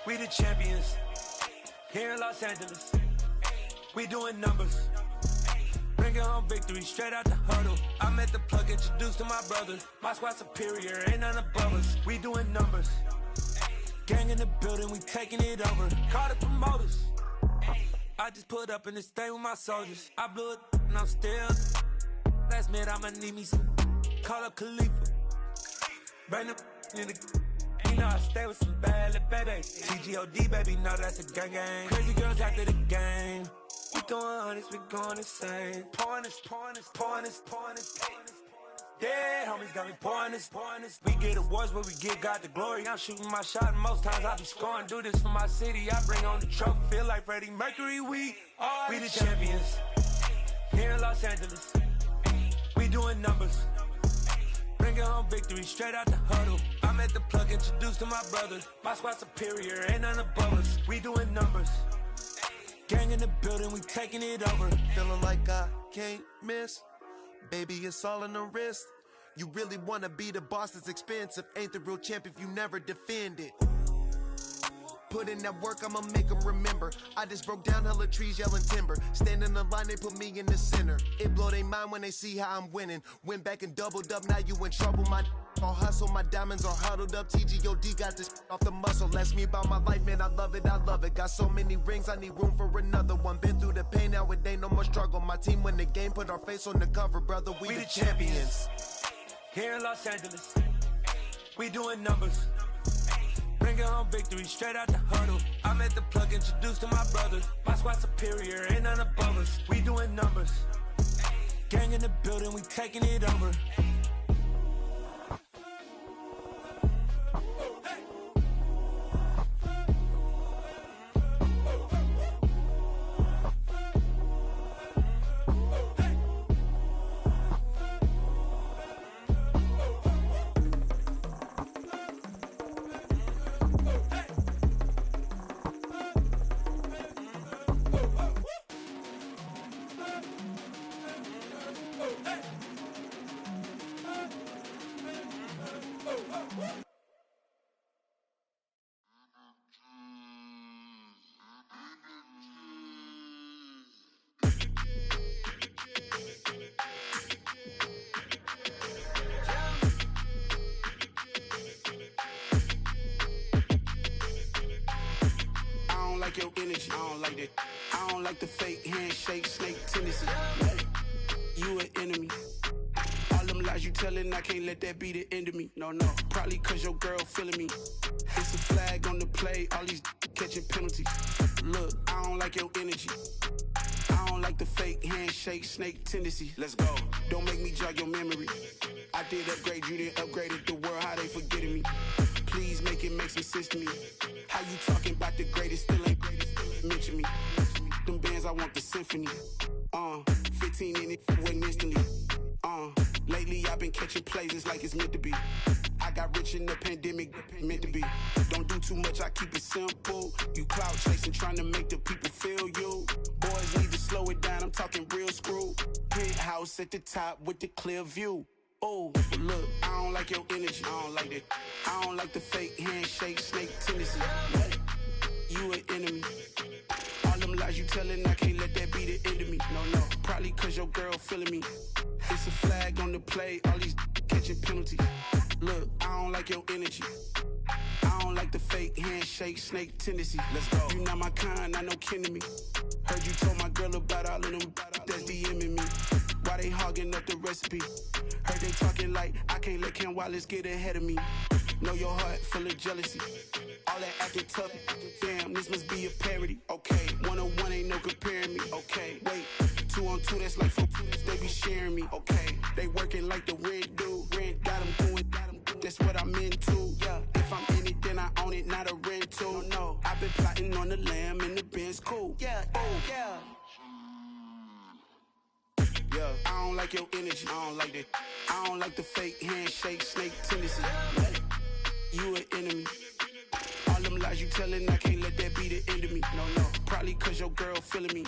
We the champions here in Los Angeles. We doing numbers. Bringing home victory straight out the huddle. I'm at the plug, introduced to my brother. My squad superior, ain't none above us. We doing numbers. Gang in the building, we taking it over. Call the promoters. I just put up in this thing with my soldiers. I blew it and I'm still. Last minute I'ma need me some. Call up Khalifa. Bring them in the. You know I stay with some bad little baby. TGOD baby, know that's a gang gang. Crazy girls after the game. We throwing hundreds, we going insane. Pouring this. Yeah, homies got me pouring this. We get awards, but we give God the glory. I'm shooting my shot, and most times I be scoring. Do this for my city, I bring on the trophy. Feel like Freddie Mercury, we the champions. Here in Los Angeles, we doing numbers. Bringing home victory straight out the huddle. I'm at the plug, introduced to my brother. My squad superior, ain't none above us. We doing numbers. Gang in the building, we taking it over. Feeling like I can't miss. Baby, it's all in the wrist. You really wanna be the boss, it's expensive. Ain't the real champ if you never defend it. Put in that work, I'ma make them remember. I just broke down hella trees, yelling timber. Stand in the line, they put me in the center. It blow their mind when they see how I'm winning. Went back and doubled up, now you in trouble. My all hustle, my diamonds are huddled up. TGOD got this off the muscle. Ask me about my life, man, I love it. Got so many rings, I need room for another one. Been through the pain, now it ain't no more struggle. My team win the game, put our face on the cover, brother. We the champions. Here in Los Angeles, we doing numbers. Bringing home victory straight out the huddle. I'm at the plug, introduced to my brother. My squad superior, ain't none above us. We doing numbers. Gang in the building, we taking it over. Your energy, I don't like that. I don't like the fake handshake, snake tendency. You an enemy. All them lies you telling, I can't let that be the end of me. No, probably cause your girl feeling me. It's a flag on the play, all these catching penalties. Look, I don't like your energy. I don't like the fake handshake, snake tendency. Let's go. Don't make me jog your memory. I did upgrade, you didn't upgrade it. The world, how they forgetting me. Please make it make some sense to me. How you talking about the greatest, still ain't greatest, mention me. Them bands, I want the symphony. 15 in it, wasn't instantly. Lately I've been catching plays, it's like it's meant to be. I got rich in the pandemic, meant to be. Don't do too much, I keep it simple. You clout chasing, trying to make the people feel you. Boys need to slow it down, I'm talking real screw. Penthouse at the top with the clear view. Oh, look, I don't like your energy, I don't like that. I don't like the fake handshake, snake tendency. You an enemy. All them lies you telling, I can't let that be the end of me. No, probably cause your girl feeling me. It's a flag on the play, all these catching penalties. Look, I don't like your energy. I don't like the fake handshake, snake tendency. Let's go. You not my kind, not no kin to me. Heard you told my girl about all of them that's DMing me. Why they hogging up the recipe? Heard they talking like I can't let Ken Wallace get ahead of me. Know your heart full of jealousy. All that acting tough. Damn, this must be a parody. Okay, 101 ain't no comparing me. Okay, wait, 2 on 2 that's like 4 they be sharing me. Okay, they working like the rent do. Rent got them doing. That's what I'm into. Yeah, if I'm in it, then I own it, not a rental. No, I've been plotting on the lamb and the Benz cool. Yeah, yeah. Yeah, I don't like your energy, I don't like that. I don't like the fake handshake, snake tendency. You an enemy. All them lies you telling, I can't let that be the end of me. No, probably cause your girl feeling me.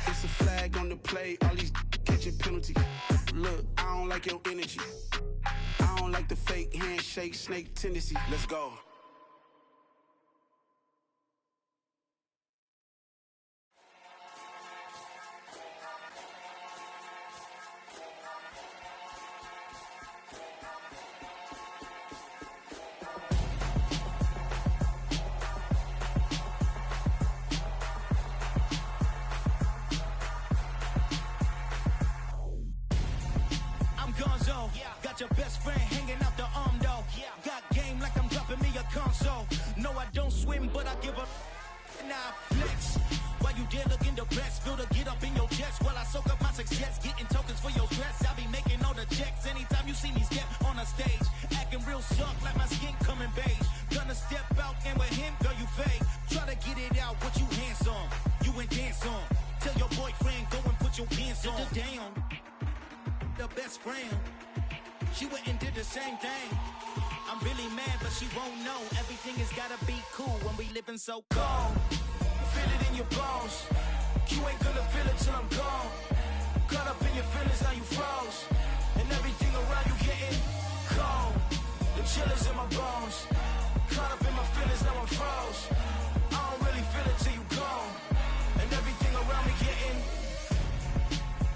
It's a flag on the play, all these catching penalties. Look, I don't like your energy. I don't don't like the fake handshake, snake tendency. Let's go. Got your best friend hanging out the arm though. Got game like I'm dropping me a console. No, I don't swim, but I give a nah flex. While you there looking the best, feel the get up in your chest while I soak up my success, getting tokens for your stress. I be making all the checks anytime you see me step on a stage, acting real suck like my skin coming beige. Gonna step out and with him, girl, you fake. Try to get it out, what you handsome, you ain't dance on. Tell your boyfriend go and put your pants on. Down, the best friend. She went and did the same thing. I'm really mad, but she won't know. Everything has gotta be cool when we living so cold. Feel it in your bones. You ain't gonna feel it till I'm gone. Caught up in your feelings, now you froze. And everything around you getting cold. The chill is in my bones. Caught up in my feelings, now I'm froze. I don't really feel it till you gone. And everything around me getting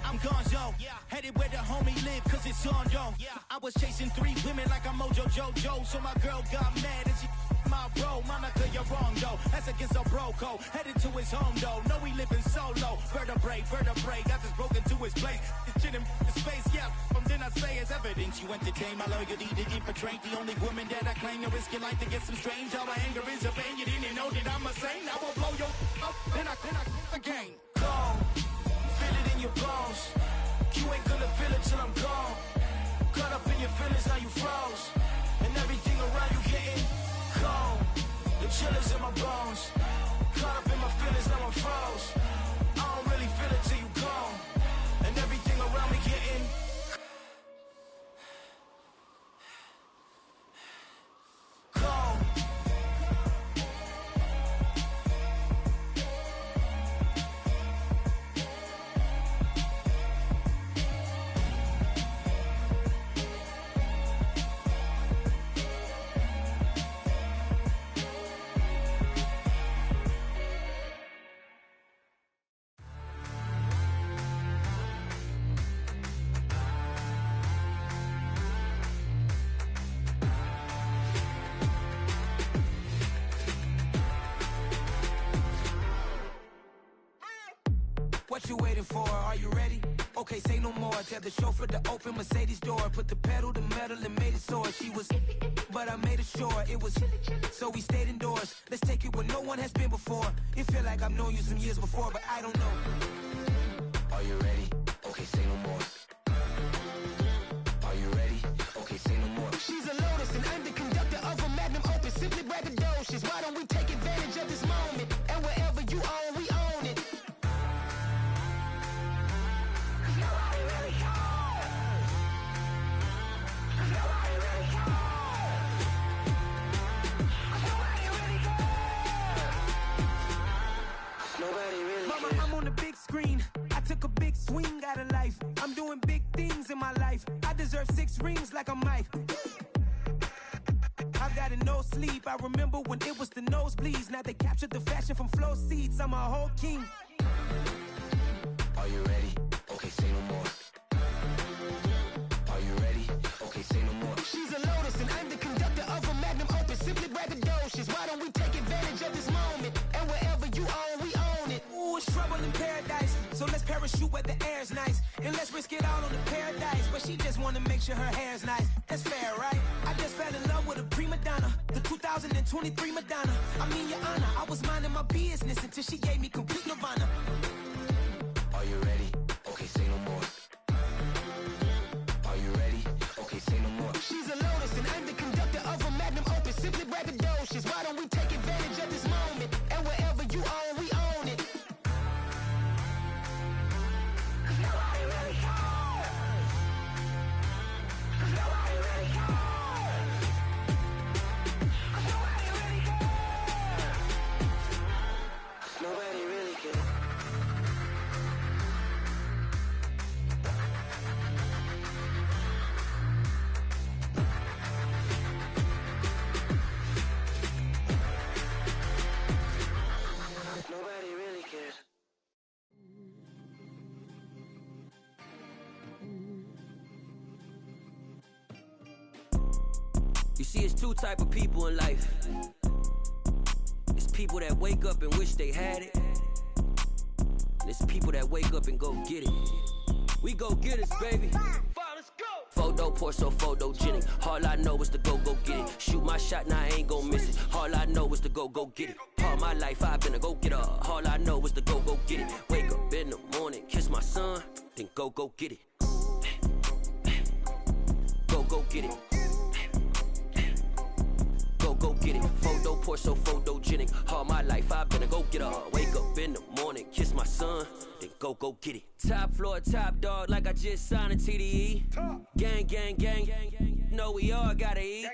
I'm gone, yo. Headed where the homie live, cause it's on, yo. I was chasing 3 women like I'm Mojo Jojo. So my girl got mad and she my bro. Monica, you're wrong, though. That's against a bro code. Headed to his home, though. No, he living solo. Vertebrae. Got this broken to his place. It's shit in his face, yeah. From then I say it's evidence. You entertain my loyalty to infiltrate. The only woman that I claim to risk your life to get some strange. All my anger is a pain. You didn't know that I'm a saint. I will blow your up. Then I again. Gone. Feel it in your bones. You ain't gonna feel it till I'm gone. Caught up in your feelings, now you froze. And everything around you getting cold. The chill is in my bones. Caught up in my feelings, now I'm froze. I don't really feel it till you gone. And everything around me getting cold. What you waiting for? Are you ready? Okay, say no more. Tell the chauffeur to open Mercedes door. Put the pedal to metal and made it soar. She was, but I made it sure it was. So we stayed indoors. Let's take it where no one has been before. It feel like I've known you some years before, but I don't know. Are you ready? Okay, say no more. Are you ready? Okay, say no more. She's a Lotus and I'm the conductor of a magnum opus. Simply braggadocious. Why don't we take advantage of this moment? And wherever you own, we own it. I'm on the big screen. I took a big swing out of life. I'm doing big things in my life. I deserve 6 rings like I'm Mike. I've got no sleep. I remember when it was the nosebleeds. Now they captured the fashion from flow seats. I'm a whole king. Are you ready? Okay, say no more. Are you ready? Okay, say no more. She's a Lotus and I'm the conductor of a magnum opus. Simply braggadocious. Why don't we take advantage of this moment? And wherever you own, we own it. Ooh, it's trouble in paradise. So let's parachute where the air's nice. And let's risk it all on the paradise. But she just wanna make sure her hair's nice. That's fair, right? I just fell in love with a prima donna. The 2023 Madonna. I mean, your honor, I was minding my business until she gave me complete nirvana. Are you ready? Okay, say no more. Are you ready? Okay, say no more. She's a Lotus and I'm the conductor of a magnum opus. Simply braggadocious. Why don't we take advantage of this moment? And wherever you own, we own it. Nobody really cares. Nobody really cares. Nobody really cares. Nobody really cares. You see, it's two type of people in life. It's people that wake up and wish they had it. And it's people that wake up and go get it. We go get it, baby. Photo poor, so photogenic. All I know is to go get it. Shoot my shot, now I ain't gon' miss it. All I know is to go get it. All my life I've been a go-getter. All I know is to go get it. Wake up in the morning, kiss my son, then go get it. Go get it. Go get it. Photo poor, so photogenic. All my life I've been a go-getter. Wake up in the morning, kiss my son, then go get it. Top floor, top dog, like I just signed a TDE. Gang, gang, gang, gang, gang. Know we all gotta eat.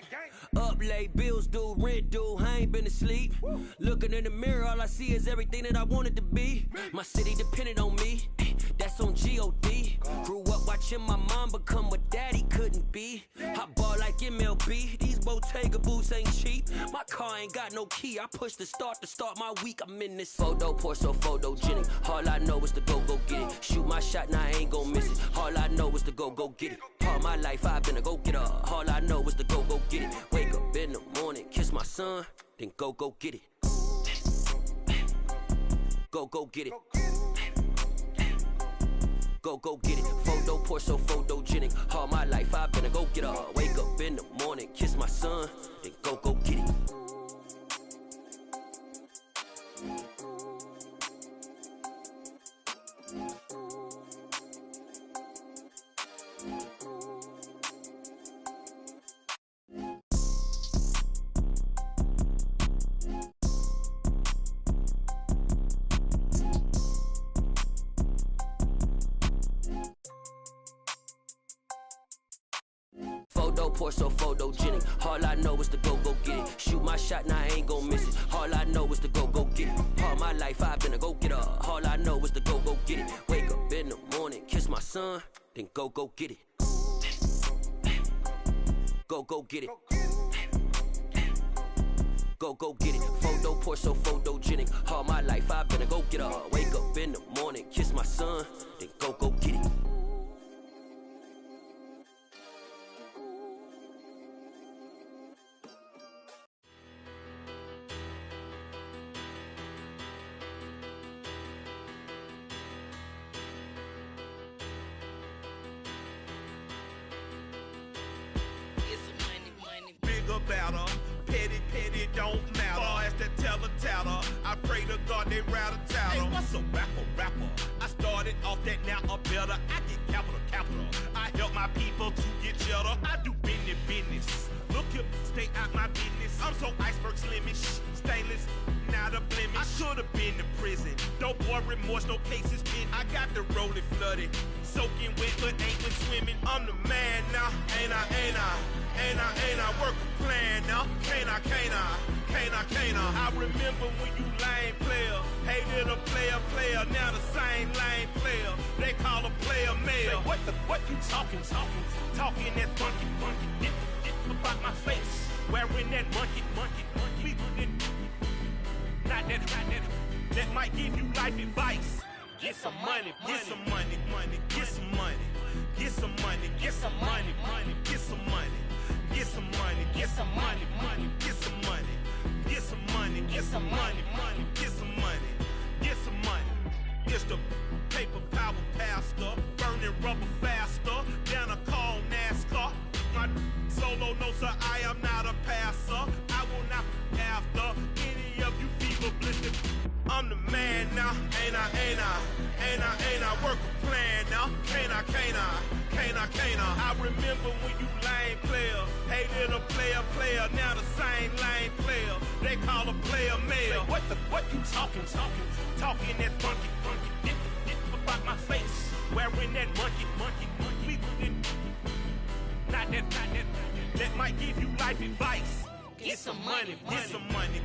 Up late, bills due, rent due, I ain't been asleep. Looking in the mirror, all I see is everything that I wanted to be. My city depended on me, that's on G.O.D. Grew up watching my mom become what daddy couldn't be. I ball like MLB, these Bottega boots ain't cheap. My car ain't got no key, I push the start to start my week. I'm in this photo poor, so photogenic. All I know is to go get it. Shoot my shot, now I ain't gon' miss it. All I know is to go get it. All my life I've been a go-getter. All I know is to go get it. Wake up in the morning, kiss my son, then go get it. Go get it. Go get it. Photo poor, so photogenic. All my life I've been a go-getter. Wake up in the morning, kiss my son, then go get it. Photo poor, so photogenic. All I know is to go get it. Shoot my shot, now I ain't gon' miss it. All I know is to go get it. All my life I've been a go-getter. All I know is to go get it. Wake up in the morning, kiss my son, then go get it. Go get it. Go get it. Photo poor, so photogenic. All my life I've been a go-getter. Wake up in the morning, kiss my son, then go get it. Better, petty don't matter. Far as the teller, I pray to God they rattle tattle. Hey, what's a rapper? I started off that, now I'm better. I get capital. I help my people to get cheddar. I do business. Look here, stay out my business. I'm so iceberg slimish, stainless, not a blemish. I should've been to prison. No boy remorse, no cases pinned. I got the rolling flooded, soaking wet, but ain't been swimming. I'm the man now, ain't I? Work a plan now, can't I? I remember when you lame player, hated a player, now the same lame player. They call a player mayor. Say, what you talking that funky, get about my face, wearing that monkey. Not that might give you life advice. Get some money. It's the paper power pastor, burning rubber faster, down a call NASCAR. My solo, no sir, I am not a passer. I will not after any of you fever blistered. I'm the man now, ain't I? Work a plan now, can't I? I remember when you lame player, hated a player, now the same lame player. They call a player mayor. Say, what you talking that funky, get about my face, wearing that monkey. Not that might give you life advice. Get some money. Get some money.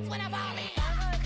when I ball in.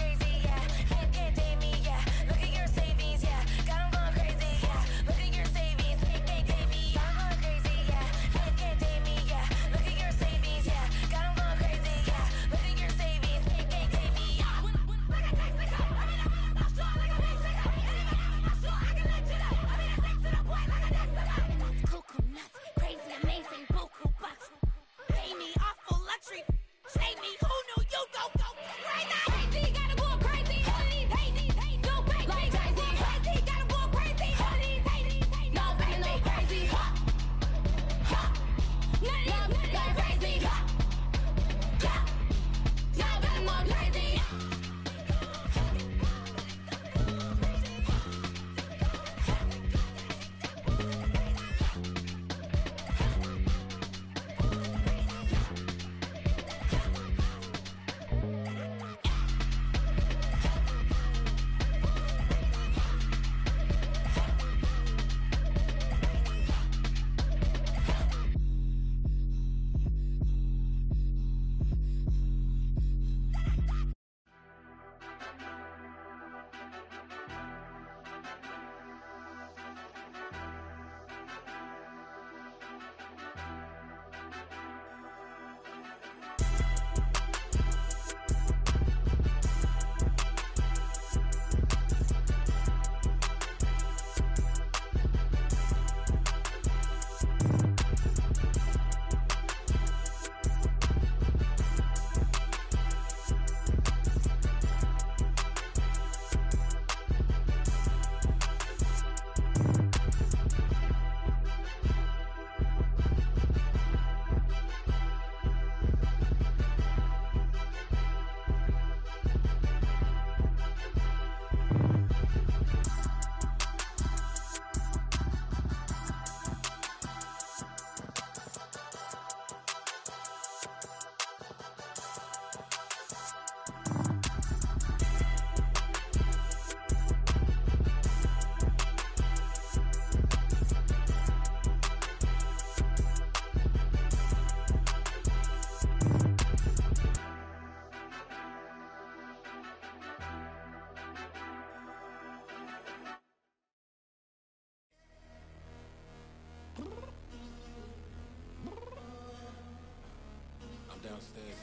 downstairs.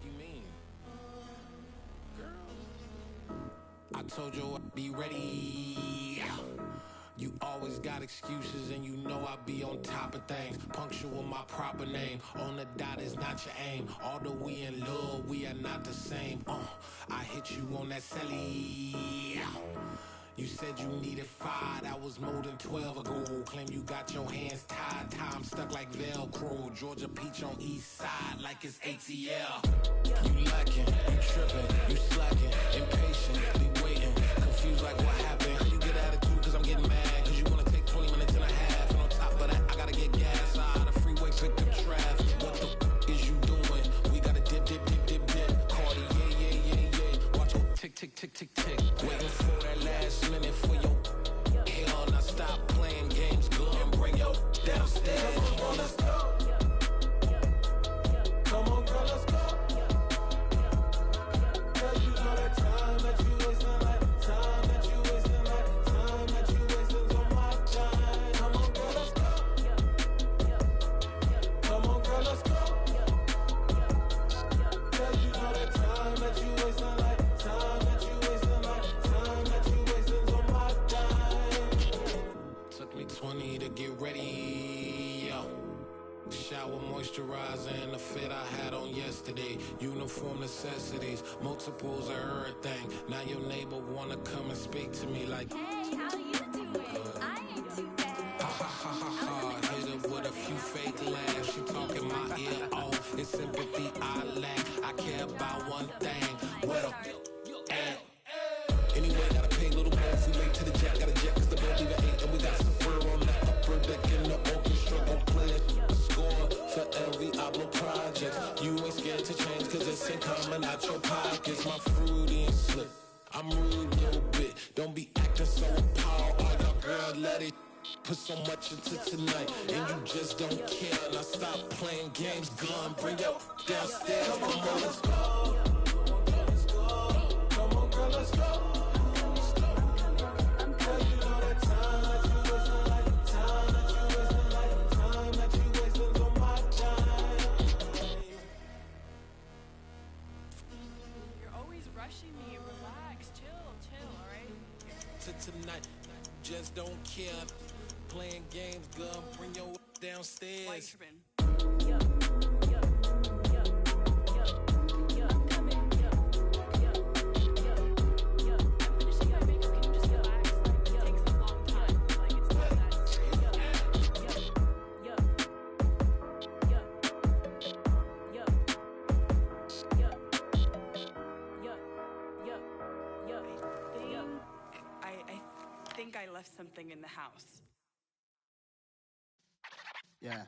You mean? Girl, I told you I'd be ready. You always got excuses and you know I be on top of things. Punctual my proper name. On the dot is not your aim. Although we in love, we are not the same. I hit you on that celly. You said you needed 5, that was more than 12 ago. Claim you got your hands tied, time stuck like Velcro. Georgia Peach on east side like it's ATL. You lacking, you tripping, you slacking, impatient, be waiting, confused like what happened. How you get attitude cause I'm getting mad, cause you wanna take 20 minutes and a half. And on top of that, I gotta get gas out of the freeway, pick up traffic. What the f is you doing? We gotta dip, dip, dip, dip, dip. Cardi, yeah. Watch your tick, tick, tick, tick, tick. Waiting for that last minute for your hell. Now stop playing games, go and bring your downstairs. Come on, let's go. Come on, girl, let's go. Cause you know that time that you wasting, like time that you wasting, like time that you wasting on my time. Come on, girl, let's go. Come on, girl, let's go. Cause you know that time that you wasting, like time that you wasting, like time that you wasting on my time. Took me 20 to get ready, yo. Shower moisturizer and the fit I had on yesterday. Uniform necessities, multiples of everything. Now your neighbor wanna come and speak to me like, hey, how you doing? I ain't too bad. Ha ha ha ha ha. Hit her with a few fake laughs. She talking my ear off. It's sympathy I lack. I care about one thing. What up? Anyway, gotta pay a little more if we late to the jet. Got a jet cause the boat leave at 8. And we got some fur on the upper deck in the orchestra. Gon' play it. Score for every Ablo project. You ain't scared to change cause it's incoming out your pockets. My fruity and slip. I'm rude a little bit. Don't be acting so appalled. Oh, your girl, let it put so much into tonight. And you just don't care. Now stop playing games. Gun, bring your downstairs. Come on, let's go. Come on, girl, let's go. Tonight, just don't care. Playing games, girl, bring your downstairs. White tripping. I left something in the house. Yeah.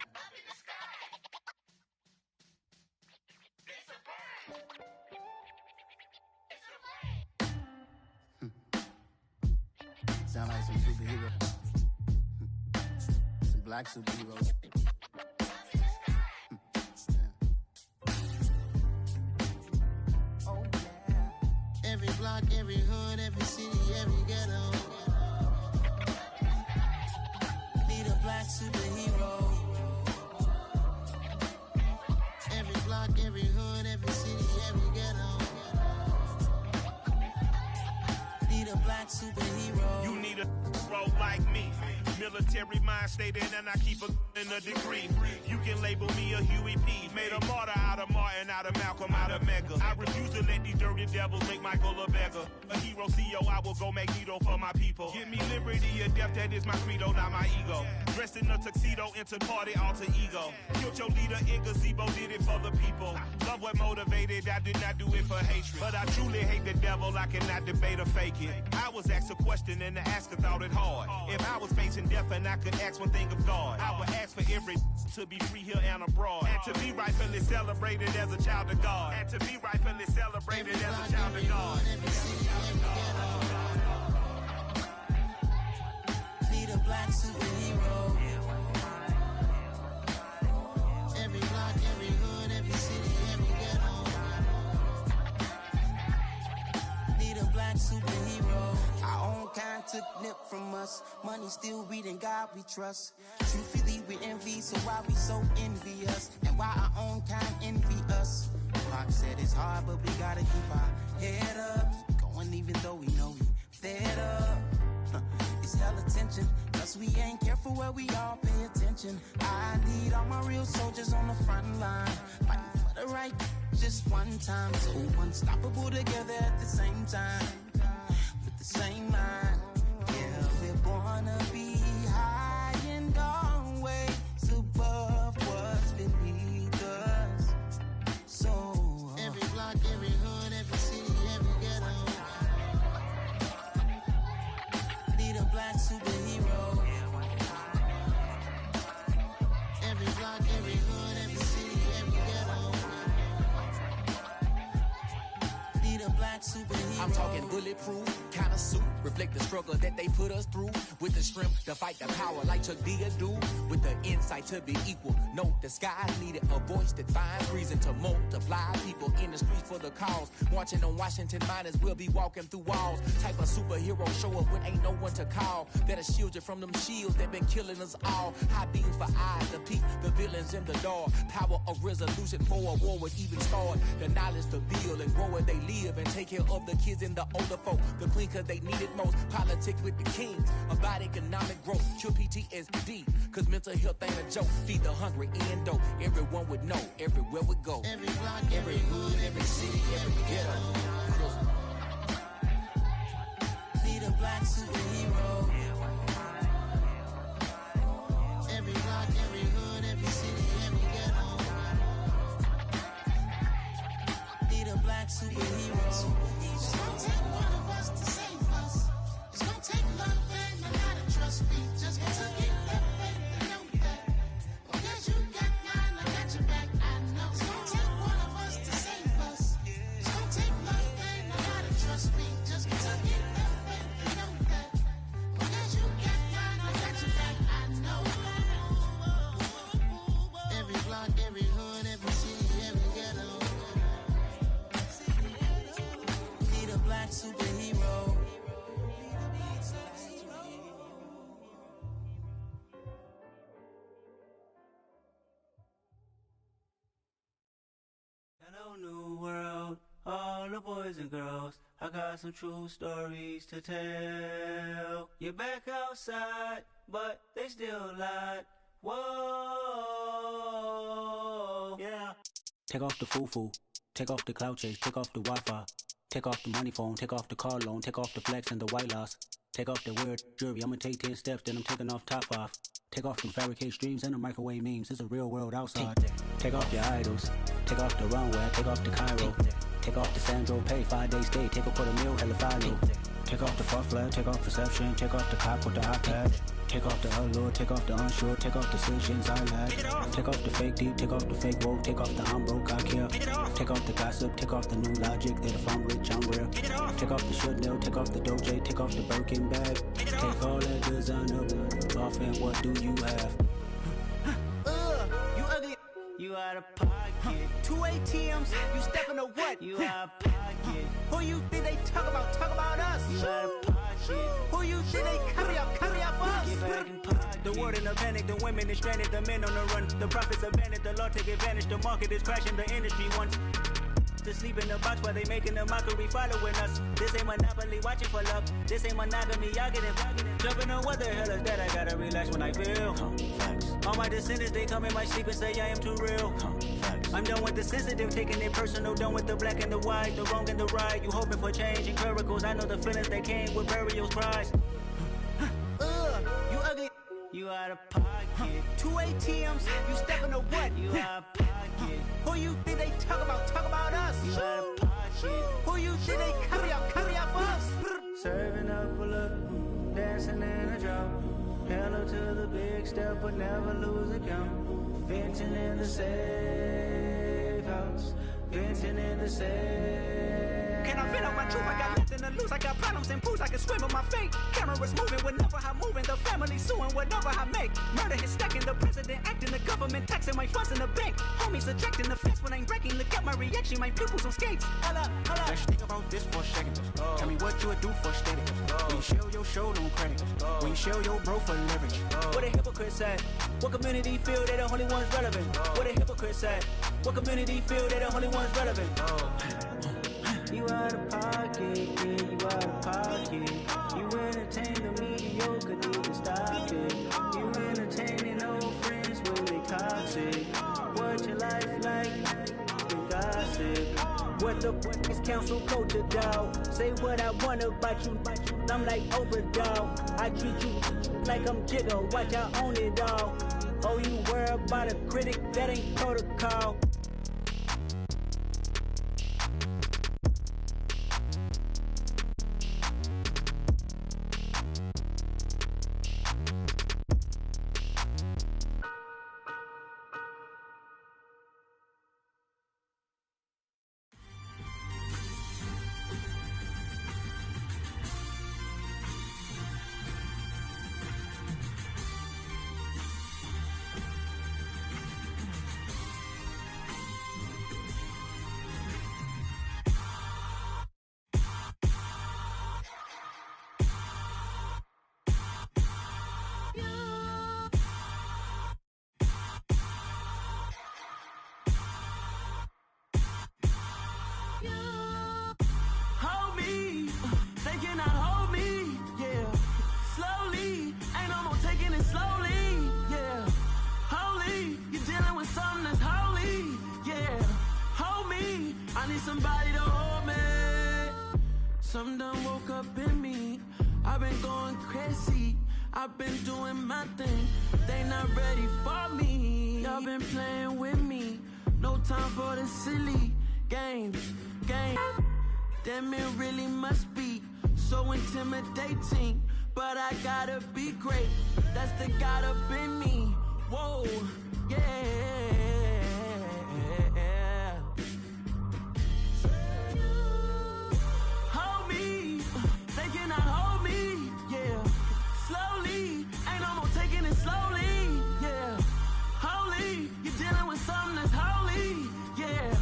Sound like some superheroes. Some black superheroes. Oh yeah. Every block, every hood, every city, every ghetto. Black superhero. Every block, every hood, every city, every ghetto. Need a black superhero. You need a bro like me. Military mind state in and I keep a degree. You can label me a Huey P. Made a martyr out of Martin, out of Malcolm, out of Mega. I refuse to let these dirty devils make Michael a beggar. A hero CEO, I will go Magneto for my people. Give me liberty or death, that is my credo, not my ego. Dressed in a tuxedo, enter party, alter ego. Killed your leader in gazebo, did it for the people. Love what motivated, I did not do it for hatred. But I truly hate the devil, I cannot debate or fake it. I was asked a question and the asker thought it hard. If I was facing death and I could ask one thing of God, I would ask for every to be free here and abroad. And to be rightfully celebrated as a child of God. And to be rightfully celebrated as a child of God. Need a black superhero. Every block, every hood, every city, every ghetto. Need a black superhero. Our own kind took nip from us. Money still reading God we trust. Truthfully, we envy, so why we so envious? And why our own kind envy us? Pac said it's hard, but we gotta keep our head up. Going even though we know we fed up. It's hella tension, cause we ain't careful where we all pay attention. I need all my real soldiers on the front line, fighting for the right just one time. So unstoppable together at the same time, with the same mind. Yeah, we're gonna be high and always above what's beneath us. So every block, every hood, every city, every ghetto. Need a black superhero. Every block, every hood, every city, every ghetto. Need a black superhero. I'm talking bulletproof kind of suit, reflect the struggle that they put us through. With the strength to fight the power like Chuck D do. With the insight to be equal. Note the sky needed a voice that finds reason to multiply. People in the streets for the cause. Marching on Washington miners will be walking through walls. Type of superhero show up when ain't no one to call. That'll shield you from them shields that been killing us all. High beams for eyes to peek the villains in the dark. Power of resolution for a war would even start. The knowledge to build and grow where they live and take care of the kids and the older folk. The clean cause they need it most. Politics with the kings about economic growth. Cure PTSD cause mental health ain't a joke. Feed the hungry and dope. Everyone would know everywhere we go. Every block, every hood, every city, every ghetto. Need a black superhero. Every block, every hood, every city, every ghetto. Need a black superhero. It's gonna take one of us to save us. It's gonna take love and a lot of trust. We just got to get that faith and know that. Because you got mine, I got your back, I know. It's gonna take one of us to save us. It's gonna take love and a lot of trust. We just got to get that faith and know that. Because you got mine, I got your back, I know. Every block, every hood, every city, every ghetto. Need a black superhero. Hello, new world, all the boys and girls. I got some true stories to tell. You're back outside, but they still lied. Whoa, yeah. Take off the foo-foo, take off the cloud chase, take off the Wi-Fi. Take off the money phone, take off the car loan, take off the flex and the white loss. Take off the weird jewelry, I'ma take 10 steps, then I'm taking off top off. Take off them fabricated streams and the microwave memes, it's a real world outside. Take off your idols, take off the runway, take off the Cairo. Take off the Sandro Pay, 5-day stay, take a quarter meal, hella follow. Take off the far flag, take off perception, take off the cop with the iPad. Take off the allure, take off the unsure, take off the decisions I lack. Take off the fake deep, take off the fake woke, take off the I'm broke, I care. Take off the gossip, take off the new logic that if I'm rich, I'm real. Take off the Chanel, take off the Doja, take off the Birkin bag. Take all that designer off and what do you have? You ugly. You out of pocket. 2 ATMs, you stepping to what? You out of pocket. Who you think they talk about? Talk about us. You out of pocket. Who you think they carry up us? Get back in pocket. The world in a panic, the women is stranded, the men on the run. The profits abandoned, the law take advantage. The market is crashing, the industry wants to sleep in the box while they making a mockery following us. This ain't monopoly, watching for love. This ain't monogamy, y'all get it. Jumping on what the hell is that? I gotta relax when I feel. All my descendants, they come in my sleep and say I am too real. I'm done with the sensitive, taking it personal. Done with the black and the white, the wrong and the right. You hoping for change and miracles. I know the feelings that came with burials, cries. You ugly. You out of pocket. 2 ATMs, you stepping to what? You out of pocket. Who you think they talk about? Talk about us. You out of pocket. Who you think they carry up us? Serving up a look, dancing in a drop. Hello to the big step, but never lose a count. Venting in the safe house. Venting in the safe. Can I vent out my truth? I got nothing to lose. I got problems and pools, I can swim with my fate. Cameras moving whenever I'm moving. The family suing whatever I make. Murder is stacking, the president acting, the government taxing my funds in the bank. Homies attracting the fence when I'm wrecking. Look at my reaction, my pupils on skates. Hold up. Let's think about this for a second. Tell me what you would do for steady. When you show your show, no credit. When you show your bro for leverage. What a hypocrite said. What community feel they the only ones relevant? What a hypocrite said. What community feel they the only ones relevant? You out of pocket, yeah, you out of pocket. You entertain the mediocre, need to stop it. You entertaining old friends when they toxic. What your life like? You gossip. What the fuck is council culture, dog? Say what I want about you. I'm like overdog. I treat you like I'm Jigga. Watch I own it all. Oh, you worry about a critic? That ain't protocol. Hold me, they cannot hold me, yeah. Slowly, ain't no more taking it slowly, yeah. Holy, you're dealing with something that's holy, yeah. Hold me, I need somebody to hold me. Something done woke up in me. I've been going crazy. I've been doing my thing. They not ready for me. Y'all been playing with me. No time for the silly games. Damn, it really must be so intimidating. But I gotta be great. That's the God up in me. Whoa, yeah. Hold me, they cannot hold me, yeah. Slowly, ain't no more taking it slowly, yeah. Holy, you're dealing with something that's holy, yeah.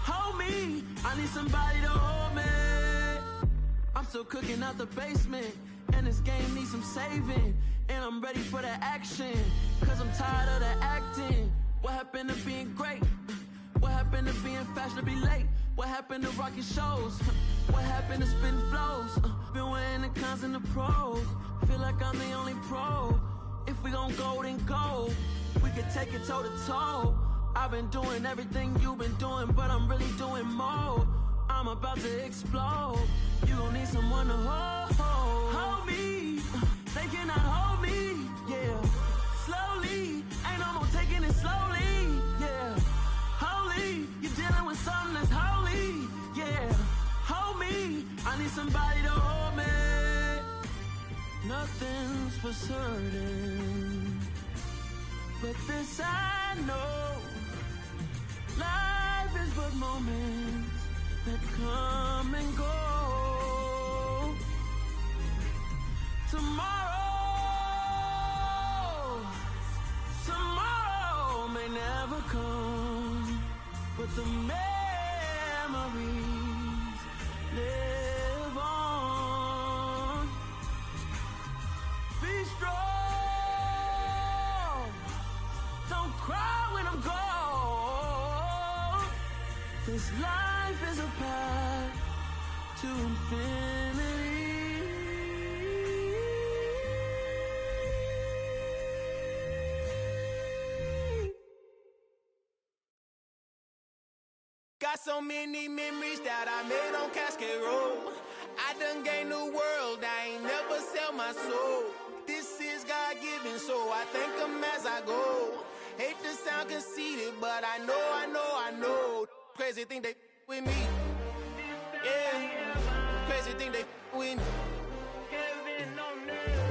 Hold me, I need somebody to hold me. I'm still cooking out the basement, and this game needs some saving. And I'm ready for the action, cause I'm tired of the acting. What happened to being great? What happened to being fashionably late? What happened to rocking shows? What happened to spitting flows? Been weighing the cons and the pros. Feel like I'm the only pro. If we gon' go, then go. We could take it toe to toe. I've been doing everything you've been doing, but I'm really doing more. I'm about to explode. You gon' need someone to hold. Hold me, they cannot hold me, yeah. Slowly, ain't no more taking it slowly, yeah. Holy, you're dealing with something that's holy, yeah. Hold me, I need somebody to hold me. Nothing's for certain, but this I know. Life is but moments that come and go. Tomorrow may never come, but the memories live on. Be strong, don't cry when I'm gone. This life is a path to infinity. Got so many memories that I made on Cascade Road. I done gained the world, I ain't never sell my soul. This is God-given, so I thank him as I go. Hate to sound conceited, but I know. Crazy thing they with me. Yeah, crazy thing they with me.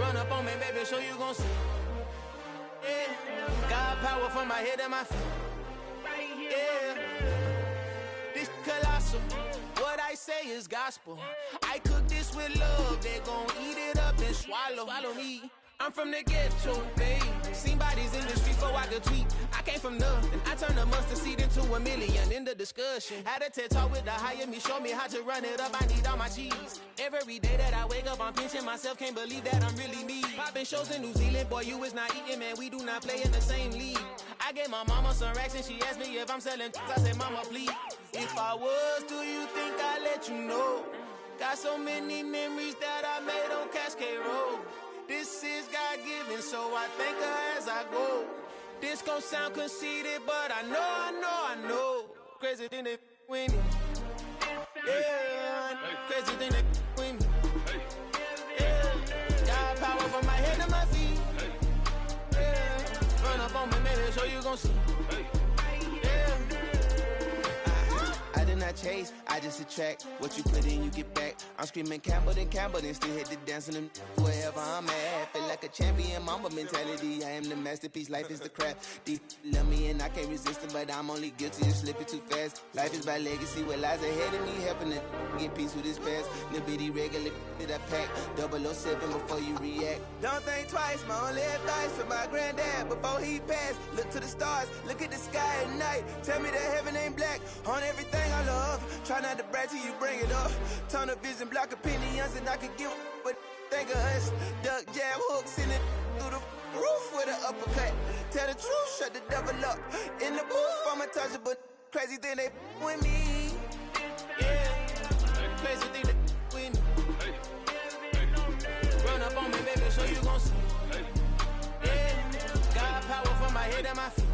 Run up on me, baby, show you gon' see. Yeah, God power from my head and my feet. Yeah. Colossal. What I say is gospel. I I cook this with love, they gon' eat it up and swallow me. I'm from the ghetto, babe. Seen bodies in the street so I could tweet. I came from nothing. I turned a mustard seed into $1 million in the discussion. Had a TED talk with the hire me, show me how to run it up. I need all my cheese. Every day that I wake up, I'm pinching myself. Can't believe that I'm really me. Popping shows in New Zealand, boy, you is not eating, man. We do not play in the same league. I gave my mama some racks and she asked me if I'm selling. I said, mama, please. If I was, do you think I'd let you know? Got so many memories that I made on Cascade Road. This is God-given, so I thank her as I go. This gon' sound conceited, but I know. Crazy thing they with me. Yeah, crazy thing they with me. Yeah, got power from my head to my feet. Yeah, run up on me, maybe so you gon' see. I did not chase, I just attract. What you put in, you get back. I'm screaming Campbell, then still hit the dance and wherever I'm at. Feel like a champion, mamba mentality. I am the masterpiece, life is the craft. Deep love me and I can't resist it, but I'm only guilty of slipping too fast. Life is by legacy, what lies ahead of me, helping to get peace with this past. Little bitty regular that I pack, 007 before you react. Don't think twice, my only advice for my granddad before he passed. Look to the stars, look at the sky at night. Tell me that heaven ain't black on everything I love. Try not to brag till you bring it up. Tunnel vision, block opinions, and I can give but think of us. Duck, jab, hooks in it through the roof with an uppercut. Tell the truth, shut the devil up. In the booth, I'm untouchable. Crazy thing they with me. Yeah, crazy thing they with me. Run up on me, baby, so you gon' see. Yeah, got power from my head and my feet.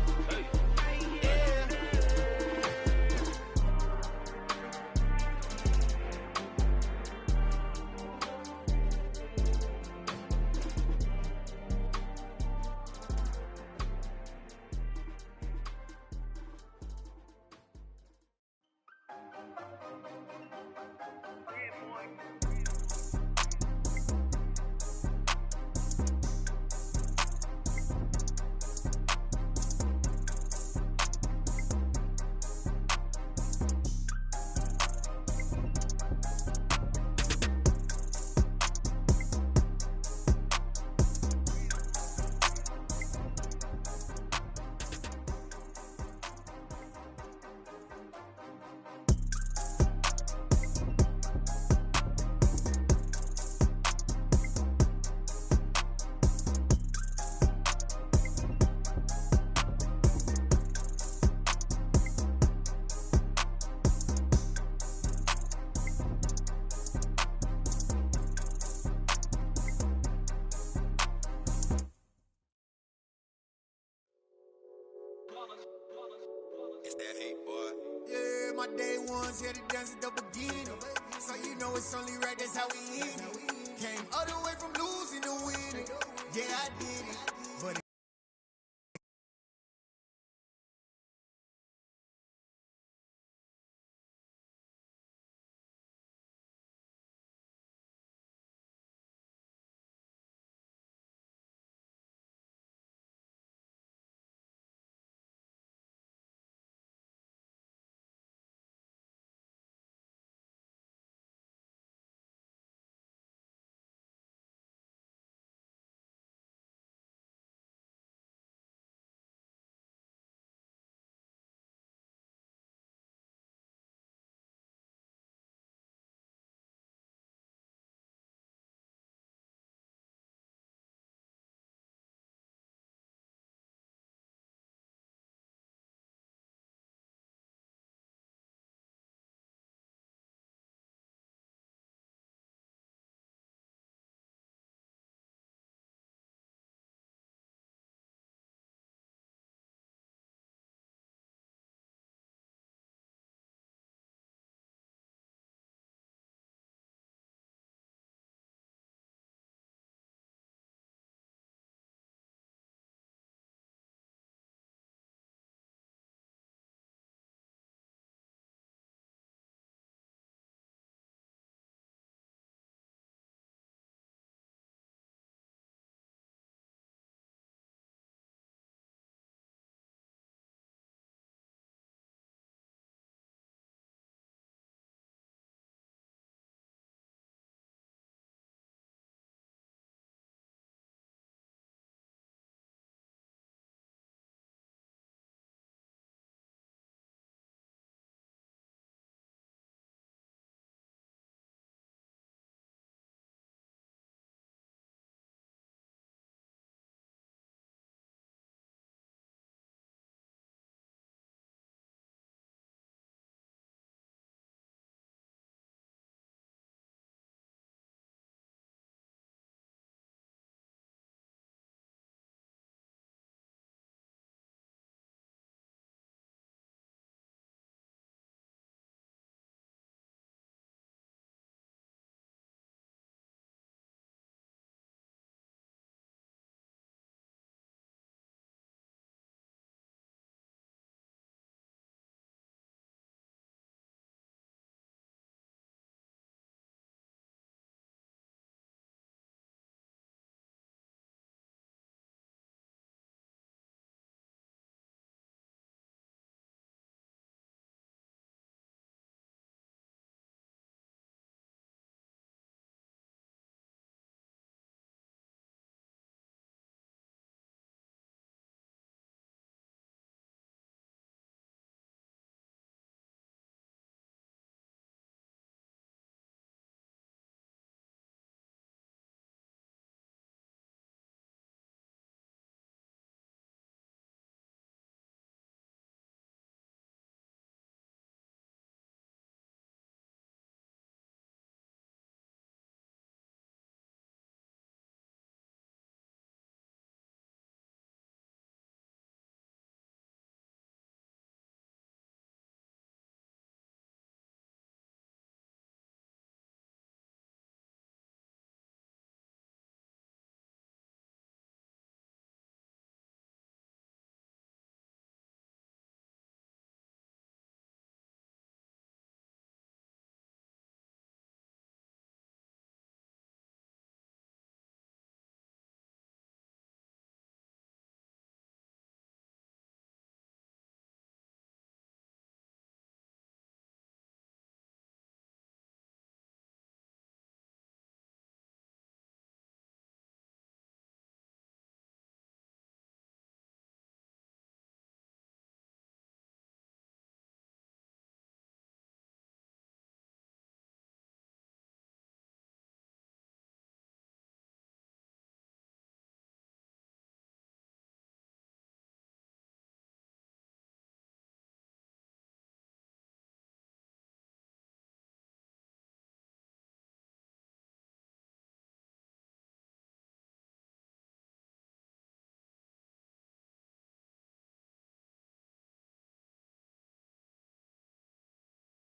It's that hate, boy. Yeah, my day ones here to dance at the beginning. So you know it's only right, that's how we hit it. Came all the way from losing to winning. Yeah, I did it.